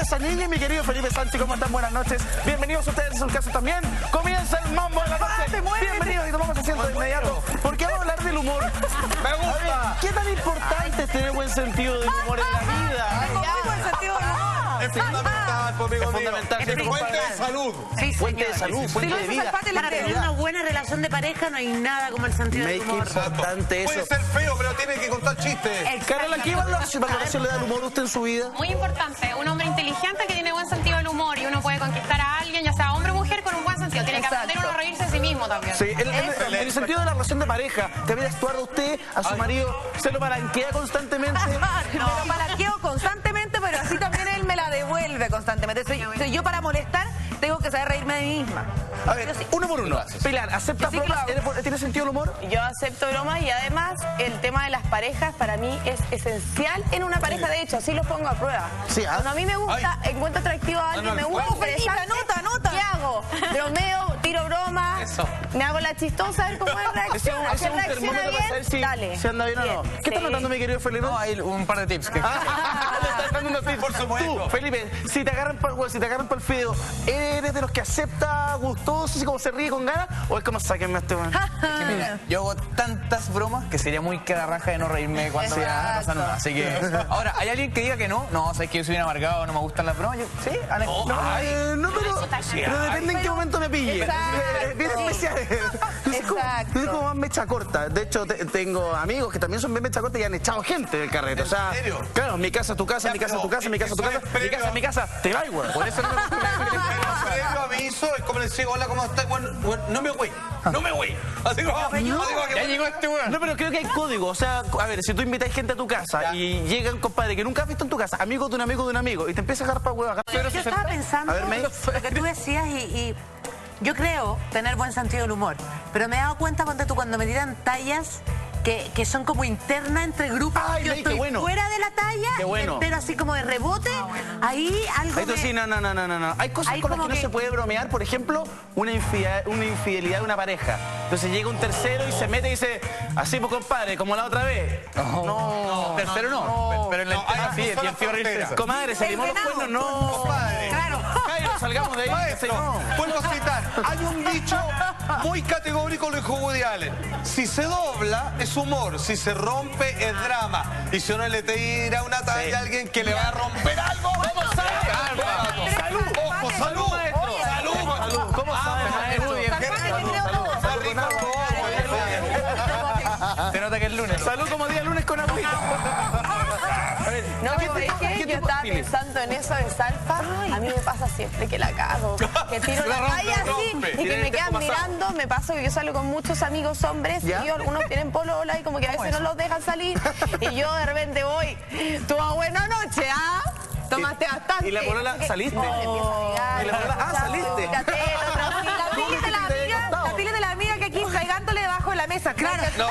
Camila Zanini y mi querido Felipe Sánchez, ¿cómo están? Buenas noches. Bienvenidos ustedes en su casa también. Comienza el mambo de la noche. Bienvenidos y tomamos asiento de inmediato, porque vamos a hablar del humor. Me gusta. ¿Qué tan importante es tener buen sentido del humor en la vida? Tengo muy buen sentido del humor. Es fundamental, amigo. Es fundamental. Es fuente de salud. Sí, Fuente de salud, fuente de vida. Para tener una buena relación de pareja no hay nada como el sentido del Qué humor. importante eso. Puede ser feo, pero tiene que contar chistes. Carola, ¿qué valoración le da el humor a usted en su vida? Muy importante, un hombre inteligente que tiene buen sentido del humor y uno puede conquistar a alguien, ya sea hombre o mujer, con un buen sentido. Tiene que aprender uno a reírse de sí mismo también. Sí, en el sentido de la relación de pareja, que había actuado usted a su marido, se lo palanquea constantemente. Me lo palanqueo constantemente, pero así también él me la devuelve constantemente. Soy yo para molestar, tengo que saber reírme de mí misma. A ver, uno por uno. Pilar, ¿aceptas Sí, bromas? claro. ¿Tiene sentido el humor? Yo acepto bromas y además el tema de las parejas para mí es esencial en una pareja. De hecho, así los pongo a prueba. Sí, Cuando a mí me gusta, encuentro atractivo a alguien, me gusta interesante. Anota. ¿Qué hago? Bromeo, tiro bromas, me hago la chistosa, a ver cómo es reacción. Ese es un termómetro para saber si anda bien o no. ¿Qué está notando, mi querido Felipe? No, hay un par de tips. Le estás dando unos tips. Por supuesto. Tú, Felipe, si te agarran para el fideo, ¿eres de los que acepta gustoso, así como se ríe con ganas? ¿O es como sáquenme a este man? Que mira, yo hago tantas bromas que sería muy cara raja de no reírme cuando me pasa nada. Así que, ahora, ¿hay alguien que diga que no? No, sabes que yo soy un amargado, no me gustan las bromas. Sí, Alex. No, pero depende en qué momento me pille. Es bien especial. Exacto. Es como más mecha corta. De hecho, tengo amigos que también son bien mecha corta y han echado gente del carrete. O sea, ¿En serio? claro, mi casa, tu casa, mi casa, tu casa, mi casa, tu casa, mi casa, mi casa, te va igual. Por eso no me Previo aviso, es como decir, hola, ¿cómo estás? Bueno, no me voy. No me voy. Así como, Ya llegó este weón. No, pero creo que hay código. O sea, a ver, si tú invitas gente a tu casa y llega un compadre que nunca has visto en tu casa, amigo de un amigo de un amigo, y te empieza a agarrar para huevos. Yo estaba pensando A ver, May. lo que tú decías y yo creo tener buen sentido del humor, pero me he dado cuenta cuando me tiran tallas que son como internas entre grupos. Ay, yo May, qué estoy bueno. fuera de la talla, Qué bueno. pero así como de rebote, ahí algo Entonces, sí, no. Hay cosas Ahí con las como que no que- se puede bromear. Por ejemplo, una infidelidad de una pareja. Entonces llega un tercero y se mete y dice, así pues compadre, como la otra vez. No, tercero no. Pero en la interna sí, y el tío reírse de eso. Comadre, salimos los cuernos, no. compadre. Claro. Jairo, salgamos de ahí. Maestro, vuelvo a citar. Hay un dicho muy categórico, lo dijo Woody Allen. Si se dobla, es humor. Si se rompe, es drama. Y si uno le tira una talla a alguien que le va a romper algo, ¡vamos a ver! ¡Salud! ¡Ojo, salud! ¡Salud! ¿Cómo sabes, maestro? Se nota que es lunes. Salud como día lunes con agüita. A ver, No, ¿qué ¿sabes tipo- qué? qué Yo tipo- estaba Dile. pensando en eso de Salfa. A mí me pasa siempre que la cago. Que tiro la talla así y que me quedan mirando. Me pasa que yo salgo con muchos amigos hombres y algunos tienen polola y como que a veces no los dejan salir. Y yo de repente voy, tuvo buena noche, ¿ah? Tomaste bastante. ¿Y la polola saliste? No, me empieza a ligar, ¿Y la polola? Ah, saliste. Fíjate, La pila de la amiga que aquí pegándole debajo de la mesa. Claro. no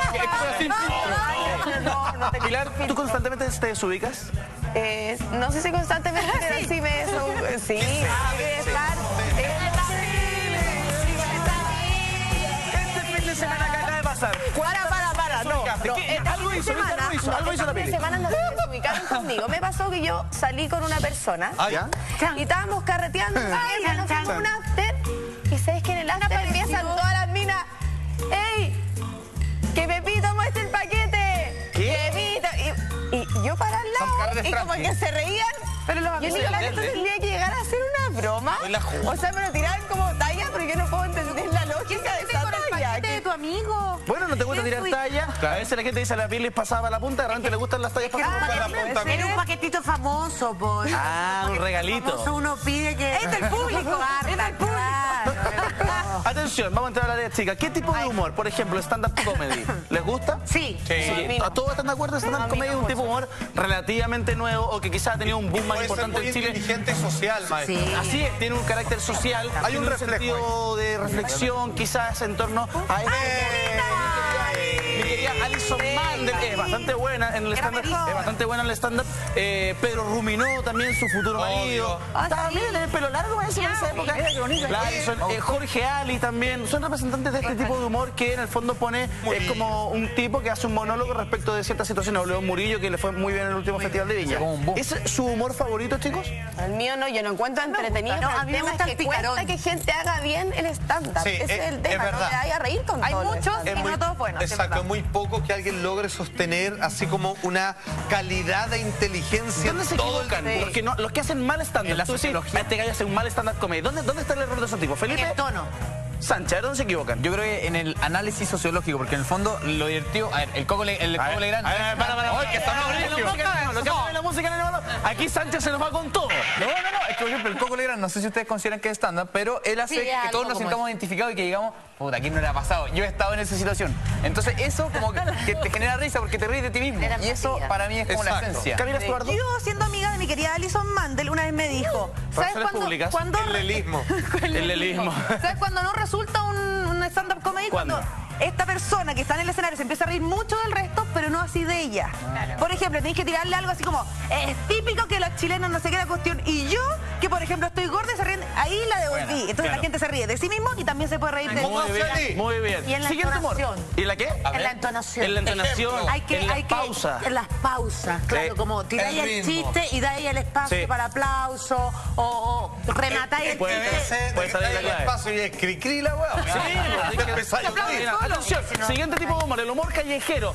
te Pilar, ¿tú constantemente te desubicas? no sé si constantemente, pero sí me... Sí, debe estar... Este fin de semana que acaba de pasar. Para, no. Algo hizo la Esta peli. semana no se desubicaron conmigo. Me pasó que yo salí con una persona ¿Ya? y estábamos carreteando y nos fuimos a un after y sabes que en el after empiezan todas las minas, ¡ey! ¡Que Pepito muestre el paquete! ¿Qué? Pepito. Y yo para al lado y como que se reían. Pero los amigos entonces tenía que llegar a hacer una broma. O sea, me lo tiraban como talla, pero yo no puedo entender la lógica de esa talla. de tu amigo. Bueno, ¿no te gusta tirar talla? A veces la gente dice la piel les pasaba la punta, de repente le gustan las tallas pasadas. Era un paquetito famoso, pues. Ah, un regalito. Famoso uno pide que... Es del público. Es del público. Atención, vamos a entrar a la área chica. ¿Qué tipo de humor? Por ejemplo, stand-up comedy. ¿Les gusta? Sí. Sí. ¿Todos están de acuerdo? Stand-up comedy es un tipo de humor relativamente nuevo o que quizás ha tenido un boom más Puede ser importante muy en Chile. inteligente y social, maestro. Sí. Así es, tiene un carácter social, Hay un tiene reflejo sentido de reflexión quizás en torno a... Mi querida Alison Mal Mandel es bastante buena en el stand-up. Es bastante buena en el stand-up. Pedro Ruminó también, su futuro marido. También el pelo largo, me decía en esa época. Jorge Ali también. Son representantes de este tipo de humor que en el fondo pone, es como un tipo que hace un monólogo respecto de ciertas situaciones. León Murillo, que le fue muy bien en el último Festival de Viña. ¿Es su humor favorito, chicos? El mío no, yo no encuentro entretenido. No, a mí me gusta el picarón. Cuesta que gente haga bien el stand-up. Sí, ese es el tema, es verdad. no te vayas a reír con Hay todo el muchos stand-up. y no todos buenos. Exacto, es muy poco que alguien logre sostener así como una calidad de inteligencia. ¿Dónde se todo equivocan? el Porque no, los que hacen mal En stand-up. la Tú decís, sociología. este gallo hace un mal stand-up comedy. ¿Dónde está el error de esos tipos? Felipe El tono. Sánchez, ¿dónde se equivocan? Yo creo que en el análisis sociológico, porque en el fondo lo divertido... A ver, el Coco Legrand... ¡Ay, que está la música, aquí Sánchez se nos va con todo. No, es que por ejemplo el Coco Legrand, no sé si ustedes consideran que es stand-up, pero él hace Sí, que algo todos nos como sintamos identificados y que digamos, puta, ¿a quién no le ha pasado? Yo he estado en esa situación. Entonces eso como que te genera risa porque te ríes de ti mismo. Genera Y eso empatía. para mí es como la Exacto. esencia. Camila Estuardo. Yo, siendo amiga de mi querida Alison Mandel, una vez me dijo, ¿sabes Relaciones públicas. cuándo El lelismo. El lelismo. ¿Sabes cuando no resulta un stand-up comedy? ¿Cuándo? Cuando esta persona que está en el escenario se empieza a reír mucho del resto, pero no así de ella. Por ejemplo, tenés que tirarle algo así como, es típico que los chilenos no se queda cuestión. Y yo, que por ejemplo estoy gorda y se ríen, ahí la devolví. Bueno, Entonces claro. la gente se ríe de sí mismo y también se puede reír de ¿Cómo él. hace? Muy bien. Y en la Siguiente humor. entonación. ¿Y la qué? En la entonación. En la entonación, en las pausas. En las pausas, claro, como tiráis El el ritmo. chiste y dais el espacio Sí. para aplauso o rematáis el puede chiste. Puede salir la el clave. espacio y es cri-cri la weá. Mira, atención, siguiente tipo de humor, el humor callejero.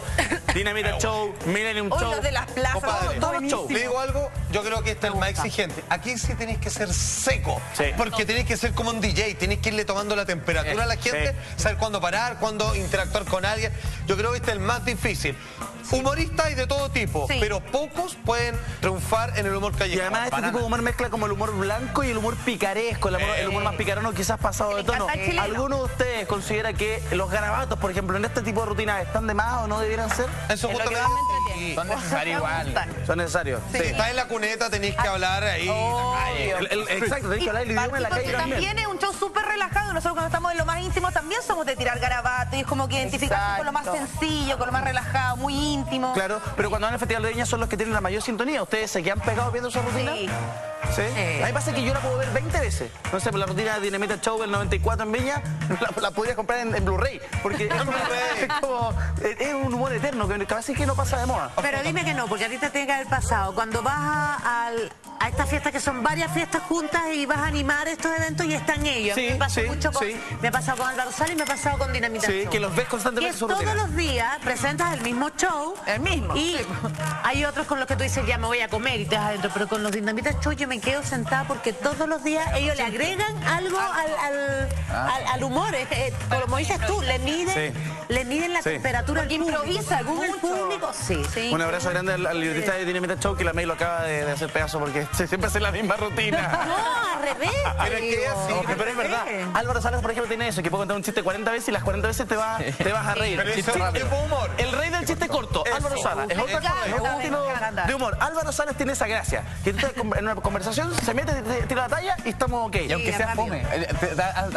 Dinamita Show, Millennium Hoy Show. los de las plazas, Compadre, todos los shows. Le digo algo, yo creo que este es el más exigente. Aquí sí tenéis que ser seco, Sí. porque tenéis que ser como un DJ, tenéis que irle tomando la temperatura a la gente, saber cuándo parar, cuándo interactuar con alguien. Yo creo que este es el más difícil. Humoristas hay de todo tipo, Sí. pero pocos pueden triunfar en el humor Y callejero. además este tipo de humor mezcla como el humor blanco y el humor picaresco, el humor más picarano quizás pasado de tono. encanta el chileno. ¿Alguno de ustedes considera que los garabatos, por ejemplo, en este tipo de rutinas están de más o no debieran ser? En su Es lo justa que medida, más me entretiene. Son necesarios igual. Son necesarios. si estás en la cuneta tenéis que hablar ahí. Exacto, tenés que hablar el idioma en la calle Porque también. también es un show súper relajado. Nosotros cuando estamos en lo más íntimo también somos de tirar garabato y es como que identificarse con lo más sencillo, con lo más relajado, muy íntimo. Claro, pero cuando van al Festival de Viña son los que tienen la mayor sintonía. ¿Ustedes se quedan pegados viendo esa rutina? Sí. ¿Sí? A mí me pasa que yo la puedo ver 20 veces. No sé, por la rutina de Dinamita Show del 94 en Viña, la podría comprar en Blu-ray. Porque es un humor eterno, que casi que no pasa de moda. Pero dime que no, porque a ti te tiene que haber pasado. Cuando vas a estas fiestas que son varias fiestas juntas y vas a animar estos eventos y están ellos. Sí, A mí me pasó sí, mucho con, sí. me ha pasado con Álvaro Sala y me ha pasado con Dinamita Sí, Show. que los ves Que constantemente en su todos rutina. los días presentas el mismo show. El mismo, Y sí. hay otros con los que tú dices, ya me voy a comer y te vas adentro. Pero con los Dinamita Show yo me quedo sentada porque todos los días ellos le agregan algo al humor. Como dices tú, le miden la Sí. temperatura al público. improvisa Según el mucho. público, sí. Un abrazo grande al libretista de Dinamita Show, que la May lo acaba de hacer pedazo porque siempre hace la misma rutina. No, al revés. Pero es que así, Pero es verdad. Álvaro Salas, por ejemplo, tiene eso, que puede contar un chiste 40 veces y las 40 veces te vas a reír. Pero ese Chiste es un rápido. tipo de humor. El rey del chiste corto, Álvaro Salas. Es otro estilo de humor. Álvaro Salas tiene esa gracia. Que tú estás en una conversación, se mete, tira la talla y estamos ok. Y aunque sea rápido. fome,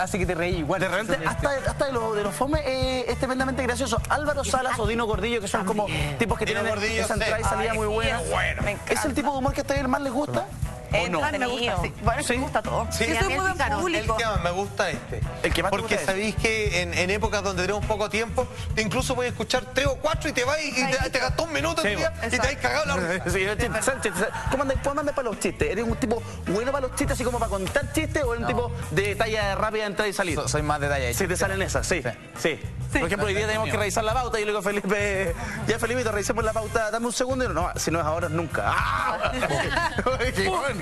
hace que te reí igual. De repente, hasta de los fome es tremendamente gracioso. Álvaro Salas o Dino Gordillo, que son como tipos que Dino tienen Gordillo, esa entrada y sí. salida muy buena. ¿Es el tipo de humor que a ustedes más les gusta? ¿O no? Me gusta, sí. Bueno, sí me gusta todo. Sí. Yo Y a soy mí muy el buen picarón. El público. que más me gusta El que más te porque gusta sabéis que en épocas donde tenemos poco tiempo, te incluso puedes escuchar 3 o 4 y te vas y te gastó un minuto en el día y te has cagado la risa. Sí, Sánchez, ¿cómo andas para los chistes? ¿Eres un tipo bueno para los chistes, así como para contar chistes, o eres un tipo de talla rápida de entrar y salir? Soy más de talla. Sí, te salen esas, sí. Por ejemplo, hoy día tenemos que revisar la pauta y yo le digo a Felipe, ya Felipito, revisemos la pauta, dame un segundo. Y no, si no es ahora, es nunca. ¡Ah!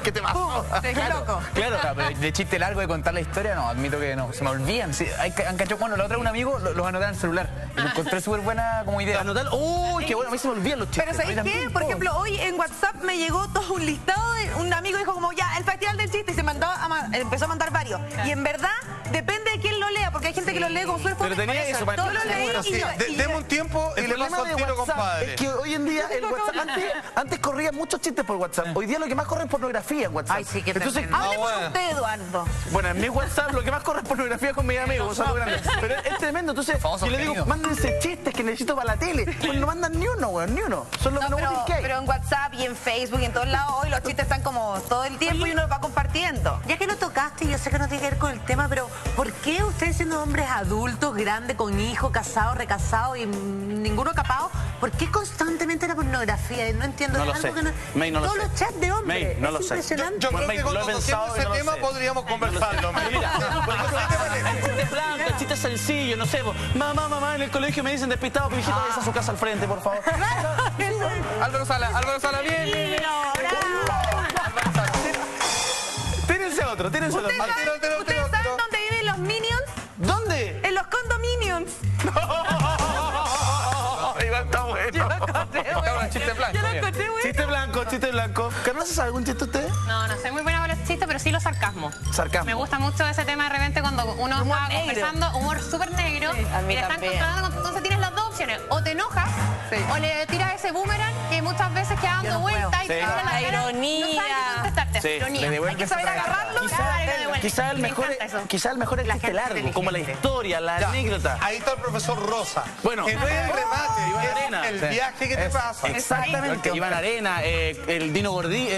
¿Qué te pasó? Te quedé loco. Claro, pero de chiste largo de contar la historia, no, admito que no, se me olvidan. Sí, han cachado, bueno, la otra vez un amigo los anoté en el celular y lo encontré súper buena como idea. Anotar, uy, qué bueno, a mí se me olvidan los chistes. Pero ¿sabéis A mí qué? también, Por todo. ejemplo, hoy en WhatsApp me llegó todo un listado de un amigo dijo como ya, el Festival del Chiste y se empezó a mandar varios. Y en verdad, depende de de quién lo lea, porque hay gente que lo lee como súper Pero tenía eso, para Todo lo leí Deme un tiempo y le paso al tiro, compadre. Es que hoy en día el WhatsApp, antes corrían muchos chistes por WhatsApp. Hoy día lo que más corre es pornografía en WhatsApp. Ay, sí, que entonces, tremendo. Hable por bueno. usted, Eduardo. bueno, en mi WhatsApp lo que más corre es pornografía con mis amigos, Gonzalo Grande. Pero es tremendo, entonces Famoso yo le digo, contenido. mándense chistes que necesito para la tele. Pues no mandan ni uno, weón, ni uno. Son los menos útiles que hay. Pero en WhatsApp y en Facebook y en todos lados hoy los chistes están como todo el tiempo y uno los va compartiendo. Ya que lo tocaste, yo sé que no tiene que ver con el tema, pero ¿por qué ustedes siendo hombres adultos, grandes, con hijos, casados, recasados y ninguno capado, por qué constantemente la pornografía? No entiendo. No lo es sé. algo que no... May, no lo Todos sé. los chats de hombres. May, no es lo sé. impresionante. Yo creo May, que lo he cuando pensado toquemos y ese no lo tema sé. podríamos conversarlo. Mira, por ejemplo, el chiste blanco, el chiste sencillo, no sé, mamá, en el colegio me dicen despistado, que visita a su casa al frente, por favor. Álvaro Sala, bien. Tírense otro. ¿Ustedes saben dónde viven los Minions? ¿Dónde? En los condominions. Igual está bueno. Está un chiste blanco. Yo lo bien. encontré bueno. Chiste blanco. ¿Carlos, ¿se sabe algún chiste usted? No soy muy buena para los chistes, pero sí los sarcasmos. Sarcasmo. Me gusta mucho ese tema de repente cuando uno Humor está negro. conversando, humor súper negro, a mí y le están también. controlando, entonces tienes las dos opciones, o te enojas, o le tiras ese boomerang que muchas veces queda dando no vuelta y Sí. te mira la La cara, ironía. no sabes qué contestarte, Sí, ironía. le devuelves Hay que saber esa cara. agarrarlo y darle de vuelta. Quizá el Me mejor encanta eso. es el chiste largo, como la historia, la anécdota. Ahí está el profesor Rosa. Bueno. Que no es el remate, Iván es Arena. el Sí. viaje que te pasa. Exactamente. Iván Arena, el Dino Gordí,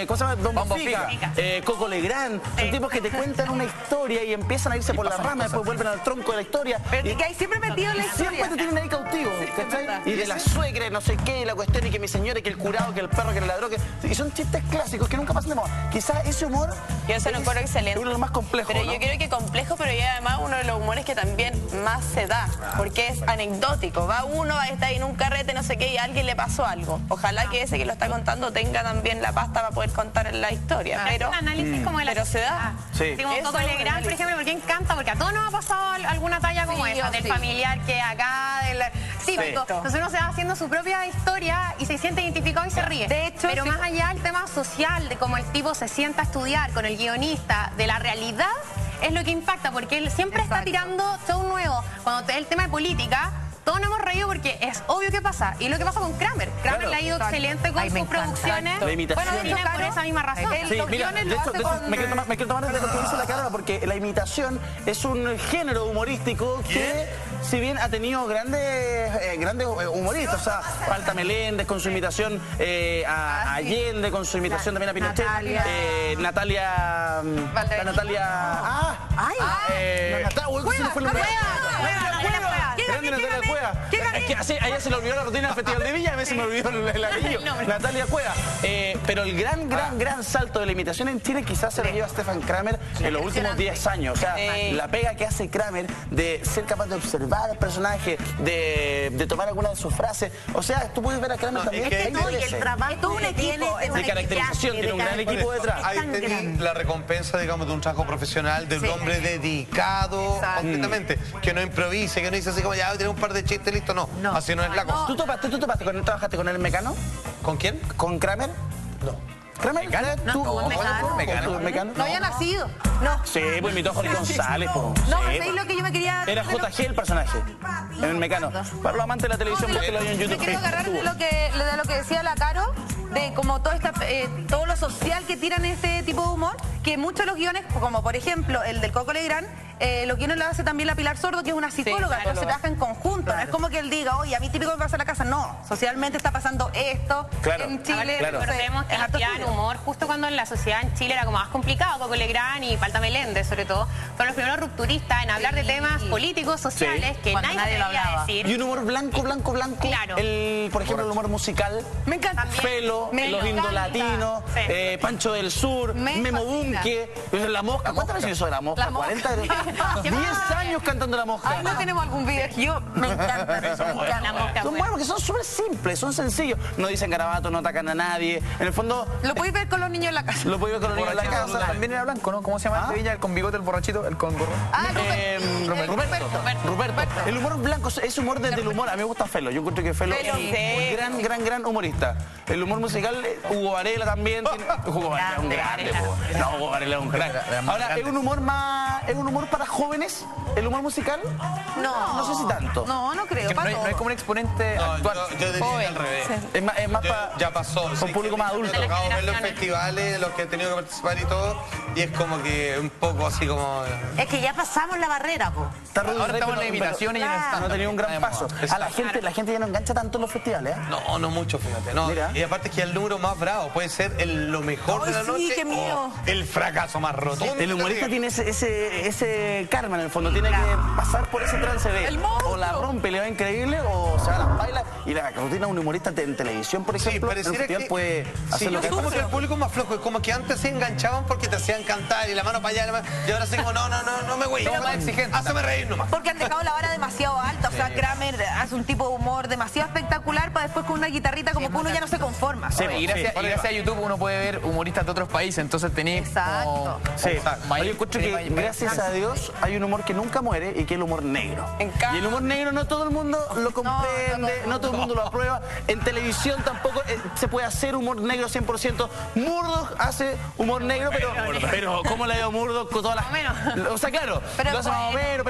¿cómo se llama? Don Bombo Fica, Fica. Coco Legrand. Son tipos que te cuentan una historia y empiezan a irse por la rama, después vuelven al tronco de la historia. Pero que hay siempre metido en la Siempre historia. te tienen ahí cautivo, ¿cachai? verdad. Y de la suegra, no sé qué, y la cuestión, y que mi señora, y que el curado, que el perro, que el ladrón, y son chistes clásicos que nunca pasan de moda. Quizás ese humor Yo se lo encuentro excelente. es uno de los más complejos, Pero ¿no? yo creo que complejo, pero ya además uno de los humores que también más se da, porque es anecdótico. Va uno, va a estar en un carrete, no sé qué, y a alguien le pasó algo. Ojalá que ese que lo está contando tenga también la pasta para poder contar la historia. Pero un análisis como de la pero se da. Sí. Como Eso Coco es un Legrand, por análisis. ejemplo, porque encanta, porque a todos nos ha pasado alguna talla como Sí, esa, o del sí. familiar que acá, del típico. Sí. Entonces uno se va haciendo su propia historia y se siente identificado y se ríe. De hecho, pero sí. más allá del tema social, de cómo el tipo se sienta a estudiar con el guionista, de la realidad, es lo que impacta, porque él siempre está Exacto. tirando show nuevo. Cuando el tema de política, todos nos hemos reído porque es obvio que pasa. Y lo que pasa con Kramer. Kramer Claro. le ha ido excelente con Ay, me sus encanta. producciones. La imitación. Bueno, de hecho, por esa misma razón. Él- Sí, los mira, guiones de lo hecho, hace de hecho, con- me quiero tomar de lo que dice la Carla, porque la imitación es un género humorístico que, si bien ha tenido grandes humoristas, o sea, Palta Meléndez con su imitación a Allende, con su imitación también a Pinochet, Natalia. la Natalia... la Natalia, uy, se me fue el nombre. Grande Natalia Cueva. Es que así, a ella se le olvidó la rutina del Festival de Villa, a mí se me olvidó el apellido. Natalia Cueva. Pero el gran salto de la imitación en Chile quizás se lo lleva Stefan Kramer en los últimos 10 años. O sea, la pega que hace Kramer de ser capaz de observar al personaje, de tomar alguna de sus frases. O sea, tú puedes ver a Kramer también. es que hay No, y el veces. trabajo Es todo un que equipo, tiene es de caracterización, tiene un gran equipo detrás. Ahí tan tenés grande. la recompensa, digamos, de un trabajo profesional, de un hombre dedicado Exacto. completamente, que no improvise, que no dice así como, ya, tiene un par de chistes, listo, no. Así no es la cosa. ¿Tú trabajaste con el Mecano? ¿Con quién? ¿Con Kramer? No. ¿Kramer? ¿Tú? No, ¿Mecano? ¿Mecano? No había nacido. No. Sí, pues imitó a Jorge González, po. No, Sí, ¿sabéis lo que yo me quería... Era JG el personaje, en el Mecano. Para los amantes de la televisión, No, búsquelo ahí en me YouTube. quiero agarrar de lo que decía la Caro, de como todo lo social que tiran este tipo de humor, que muchos de los guiones, como por ejemplo el del Coco Legrand, los guiones lo hace también la Pilar Sordo, que es una psicóloga, entonces trabaja en conjunto. No es como que él diga, oye, a mí típico me pasa en la casa. No, socialmente está pasando esto Claro, en Chile. claro. Recordemos que es harto hacían estudio. humor justo cuando en la sociedad en Chile era como más complicado. Coco Legrand y Palta Meléndez, sobre todo, fueron los primeros rupturistas en hablar de temas políticos, sociales, que Cuando nadie nadie lo debería hablaba. decir. Y un humor blanco. Claro. Por ejemplo, el humor musical. Me encanta. Felo, Me Los encanta. Indolatinos, Sí. Pancho del Sur, Me Memo fascina. Bunke, La Mosca. ¿Cuántas veces hizo La Mosca? La Mosca. 40, 10 años cantando La Mosca. Ay, no tenemos algún video. Yo me encanta eso, me encanta. La Mosca. Son buenos porque son súper simples, son sencillos. No dicen garabatos, no atacan a nadie. En el fondo, Lo podéis ver con los niños en la casa. lo puedo ver con los niños en la Borrachito casa. también era blanco, ¿no? ¿Cómo se llama el de Villa? El con bigote, el borrachito, el con gorro. Roberto. El humor blanco es humor desde el humor. A mí me gusta Felo. Yo encuentro que Felo es un gran humorista. El humor musical, Hugo Varela también. Hugo Varela es un grande. No, Hugo Varela es un crack. Ahora, es un humor más ¿es un humor para jóvenes? ¿El humor musical? No sé si tanto. No creo. No es como un exponente actual. Yo diría que al revés. Es más para... Ya pasó. Con público más adulto. Me ha tocado ver los festivales en los que he tenido que participar y todo, y es como que un poco así como... Es que ya pasamos la barrera, po. Ahora estamos en la imitación y ya no está. No ha tenido un gran paso. A la gente ya no engancha tanto en los festivales, ¿eh? No mucho, fíjate. No. Mira. Y aparte es que el número más bravo puede ser lo mejor de la sí, noche qué miedo. o el fracaso más rotundo. El humorista tiene ese karma en el fondo, tiene que pasar por ese trance de El monstruo. o la rompe y le va increíble o se va a las bailas. Y la rutina de un humorista en televisión, por ejemplo, en un pareciera festival que... puede hacer Sí, lo que es como que pasa. el público es más flojo, es como que antes se enganchaban porque te hacían cantar y la mano para allá, y ahora así como, no me güey. Era más exigente. Háceme reír nomás. Porque han dejado la vara demasiado alta. O sea, Kramer hace un tipo de humor demasiado espectacular para después con una guitarrita como que uno ya no se conforma. Sí, y gracias a YouTube uno puede ver humoristas de otros países, entonces tenés Exacto. Sí, yo encuentro que gracias a Dios hay un humor que nunca muere y que es el humor negro. Y el humor negro no todo el mundo lo comprende, no todo el mundo lo aprueba. En televisión tampoco se puede hacer humor negro 100%. Murdoch hace humor negro, pero ¿cómo le dio Murdoch con todas las... O sea, claro, Pero lo hace más o menos,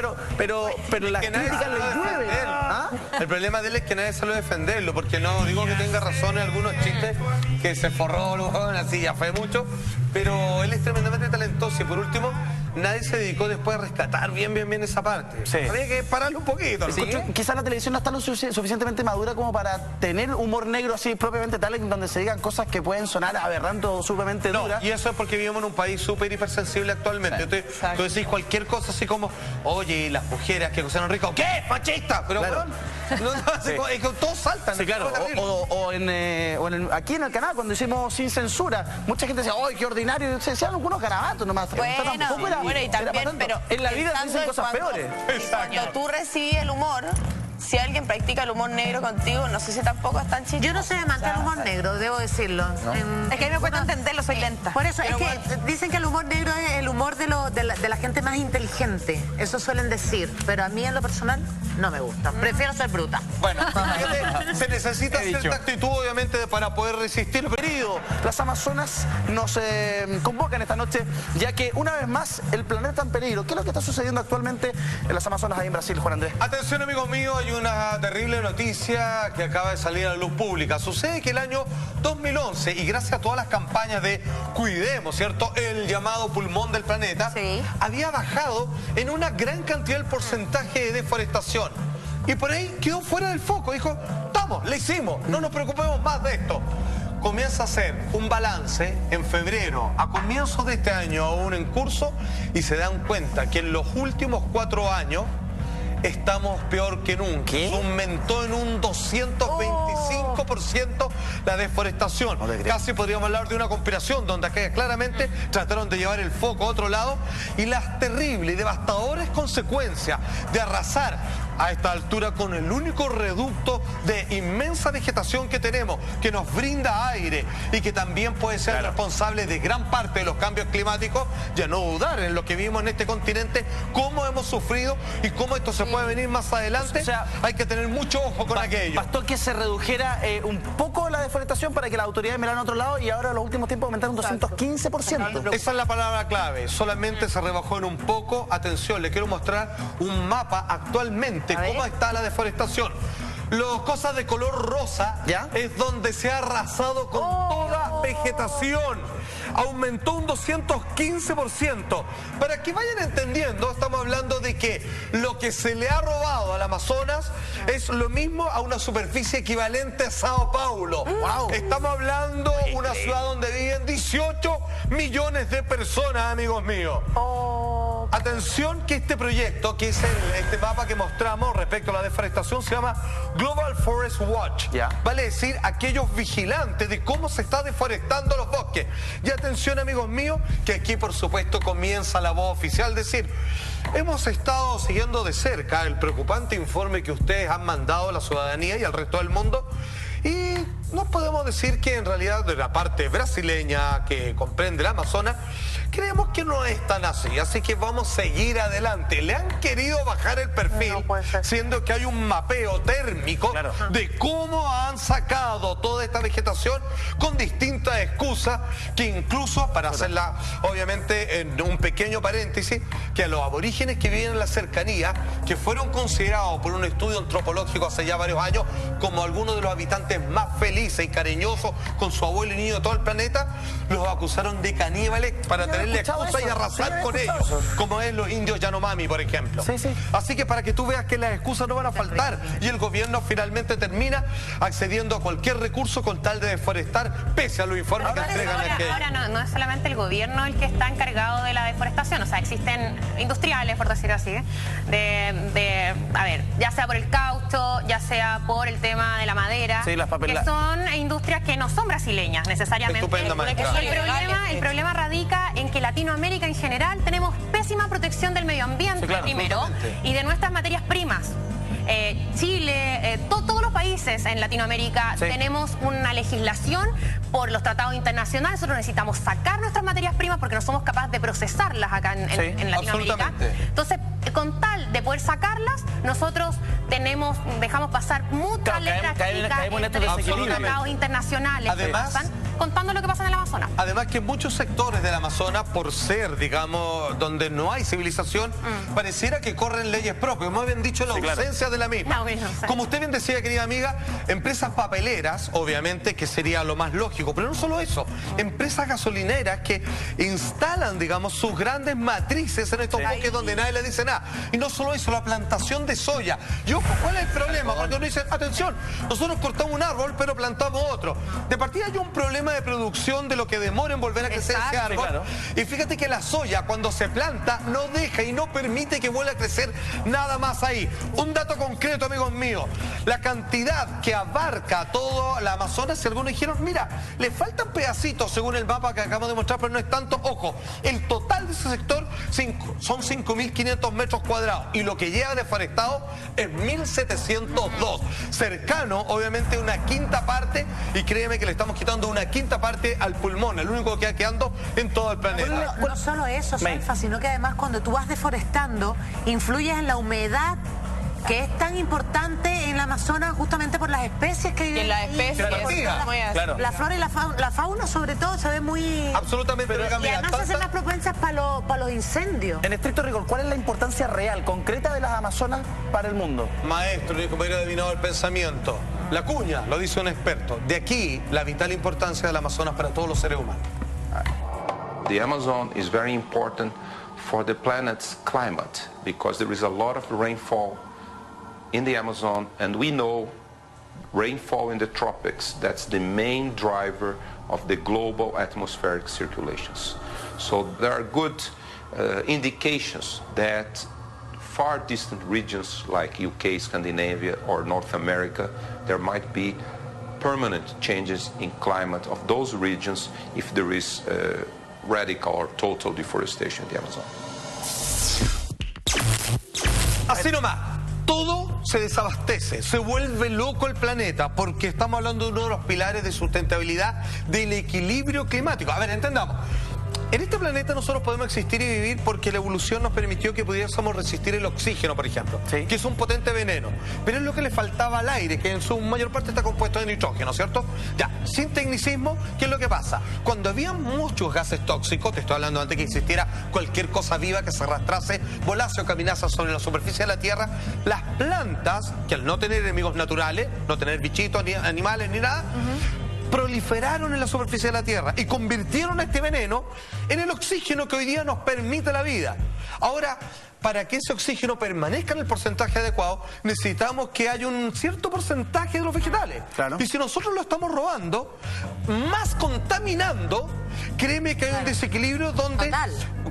pero las Que nadie críticas sabe le llueven. defenderlo. ¿Ah? El problema de él es que nadie sabe defenderlo, porque no digo que tenga razón en algunos chistes, que se forró, así ya fue mucho, pero él es tremendamente talentoso y por último, nadie se dedicó después a rescatar bien esa parte. Sí. Había que pararlo un poquito. Quizás la televisión no está lo suficientemente madura como para tener humor negro así propiamente tal, en donde se digan cosas que pueden sonar aberrantes o sumamente duras. Y eso es porque vivimos en un país súper hipersensible actualmente. Entonces, tú decís cualquier cosa así como, oye, las mujeres que cocinan rico, ¿qué? ¡Machista! Pero Claro. bueno, es que todos saltan. Sí, claro. Aquí en el canal, cuando hicimos Sin Censura, mucha gente decía, ¡ay, qué ordinario! Se decían algunos garabatos nomás. Bueno, y también, pero en la vida se dicen cosas peores. Cuando tú recibes el humor, si alguien practica el humor negro contigo, no sé si tampoco es tan chistoso. Yo no soy amante del humor negro, debo decirlo. Es que a mí me cuesta entenderlo, soy lenta. Por eso, es que dicen que el humor negro es el humor de la gente más inteligente. Eso suelen decir. Pero a mí, en lo personal, no me gusta. Prefiero ser bruta. Bueno, fíjate, se necesita cierta actitud, obviamente, para poder resistir. Querido, las Amazonas nos convocan esta noche, ya que una vez más el planeta está en peligro. ¿Qué es lo que está sucediendo actualmente en las Amazonas ahí en Brasil, Juan Andrés? Atención, amigos míos, hay una terrible noticia que acaba de salir a la luz pública. Sucede que el año 2011, y gracias a todas las campañas de cuidemos, ¿cierto?, el llamado pulmón del planeta, había bajado en una gran cantidad el porcentaje de deforestación. Y por ahí quedó fuera del foco. Dijo, estamos, le hicimos, no nos preocupemos más de esto. Comienza a hacer un balance en febrero, a comienzos de este año, aún en curso, y se dan cuenta que en los últimos 4 años estamos peor que nunca. Aumentó en un 225% la deforestación. Casi podríamos hablar de una conspiración donde acá claramente trataron de llevar el foco a otro lado, y las terribles y devastadoras consecuencias de arrasar a esta altura con el único reducto de inmensa vegetación que tenemos, que nos brinda aire y que también puede ser responsable de gran parte de los cambios climáticos, ya no dudar en lo que vivimos en este continente, cómo hemos sufrido y cómo esto se puede venir más adelante. O sea, hay que tener mucho ojo con aquello. Bastó que se redujera un poco la deforestación para que las autoridades miraran a otro lado, y ahora en los últimos tiempos aumentaron un 215%. Esa es la palabra clave, solamente se rebajó en un poco. Atención, le quiero mostrar un mapa actualmente, cómo está la deforestación. Los cosas de color rosa es donde se ha arrasado con toda vegetación. Aumentó un 215%. Para que vayan entendiendo, estamos hablando de que lo que se le ha robado al Amazonas es lo mismo a una superficie equivalente a Sao Paulo. Estamos hablando de una ciudad donde viven 18 millones de personas, amigos míos. Atención, que este proyecto, que es este mapa que mostramos respecto a la deforestación, se llama Global Forest Watch. Vale decir, aquellos vigilantes de cómo se está deforestando los bosques. Y atención, amigos míos, que aquí por supuesto comienza la voz oficial, decir, hemos estado siguiendo de cerca el preocupante informe que ustedes han mandado a la ciudadanía y al resto del mundo, y no podemos decir que en realidad de la parte brasileña que comprende el Amazonas, Creemos que no es tan así que vamos a seguir adelante. Le han querido bajar el perfil, siendo que hay un mapeo térmico de cómo han sacado toda esta vegetación con distintas excusas, que incluso, para hacerla obviamente en un pequeño paréntesis, que a los aborígenes que viven en la cercanía, que fueron considerados por un estudio antropológico hace ya varios años como algunos de los habitantes más felices y cariñosos con su abuelo y niño de todo el planeta, los acusaron de caníbales para tenerle excusa y arrasar con ellos, como es los indios Yanomami, por ejemplo. Así que para que tú veas que las excusas no van a faltar, y el gobierno finalmente termina accediendo a cualquier recurso con tal de deforestar, pese a los informes que entregan aquellos. Ahora no es solamente el gobierno el que está encargado de la deforestación, o sea, existen industriales, por decirlo así, a ver, ya sea por el caucho, ya sea por el tema de la madera, que son industrias que no son brasileñas necesariamente. El problema radica en que Latinoamérica en general tenemos pésima protección del medio ambiente, primero, y de nuestras materias primas. Chile, todos los países en Latinoamérica tenemos una legislación por los tratados internacionales. Nosotros necesitamos sacar nuestras materias primas porque no somos capaces de procesarlas acá en Latinoamérica. Entonces, con tal de poder sacarlas, nosotros dejamos pasar muchas letras chicas entre los tratados internacionales que pasan, contando lo que pasa en el Amazonas. Además que muchos sectores del Amazonas, por ser, digamos, donde no hay civilización, pareciera que corren leyes propias. Más bien dicho, la ausencia de la misma. Como usted bien decía, querida amiga, empresas papeleras, obviamente, que sería lo más lógico, pero no solo eso, empresas gasolineras que instalan, digamos, sus grandes matrices en estos bosques donde nadie le dice nada. Y no solo eso, la plantación de soya. Y ojo, ¿cuál es el problema? Cuando uno dice, atención, nosotros cortamos un árbol, pero plantamos otro. De partida hay un problema de producción de lo que demora en volver a crecer ese árbol. Y fíjate que la soya, cuando se planta, no deja y no permite que vuelva a crecer nada más ahí. Un dato concreto, amigos míos, la cantidad que abarca todo la Amazonas, si algunos dijeron, mira, le faltan pedacitos según el mapa que acabamos de mostrar, pero no es tanto. Ojo, el total de ese sector son 5.500 metros cuadrados y lo que lleva deforestado es 1.702, cercano obviamente a una quinta parte, y créeme que le estamos quitando una quinta parte al pulmón, el único que queda quedando en todo el planeta. No solo eso, Salfa, sino que además cuando tú vas deforestando, influyes en la humedad, que es tan importante en el Amazonas justamente por las especies que viven. La flora y la fauna sobre todo se ve muy... Absolutamente. Y además se hacen las propensas para los incendios. En estricto rigor, ¿cuál es la importancia real, concreta de las Amazonas para el mundo? Maestro, ni como hubiera adivinado el pensamiento. La cuña, lo dice un experto. De aquí la vital importancia del Amazonas para todos los seres humanos. The Amazon is very important for the planet's climate because there is a lot of rainfall in the Amazon, and we know rainfall in the tropics, that's the main driver of the global atmospheric circulations. So there are good indications that far distant regions like UK, Scandinavia, or North America, there might be permanent changes in climate of those regions if there is radical or total deforestation in the Amazon. Así nomás. Todo se desabastece, se vuelve loco el planeta porque estamos hablando de uno de los pilares de sustentabilidad del equilibrio climático. A ver, entendamos. En este planeta nosotros podemos existir y vivir porque la evolución nos permitió que pudiésemos resistir el oxígeno, por ejemplo, que es un potente veneno. Pero es lo que le faltaba al aire, que en su mayor parte está compuesto de nitrógeno, ¿cierto? Ya, sin tecnicismo, ¿qué es lo que pasa? Cuando había muchos gases tóxicos, te estoy hablando antes que existiera cualquier cosa viva que se arrastrase, volase o caminase sobre la superficie de la Tierra, las plantas, que al no tener enemigos naturales, no tener bichitos, ni animales, ni nada, proliferaron en la superficie de la Tierra y convirtieron a este veneno en el oxígeno que hoy día nos permite la vida. Ahora, para que ese oxígeno permanezca en el porcentaje adecuado, necesitamos que haya un cierto porcentaje de los vegetales. Y si nosotros lo estamos robando, más contaminando, créeme que hay un desequilibrio donde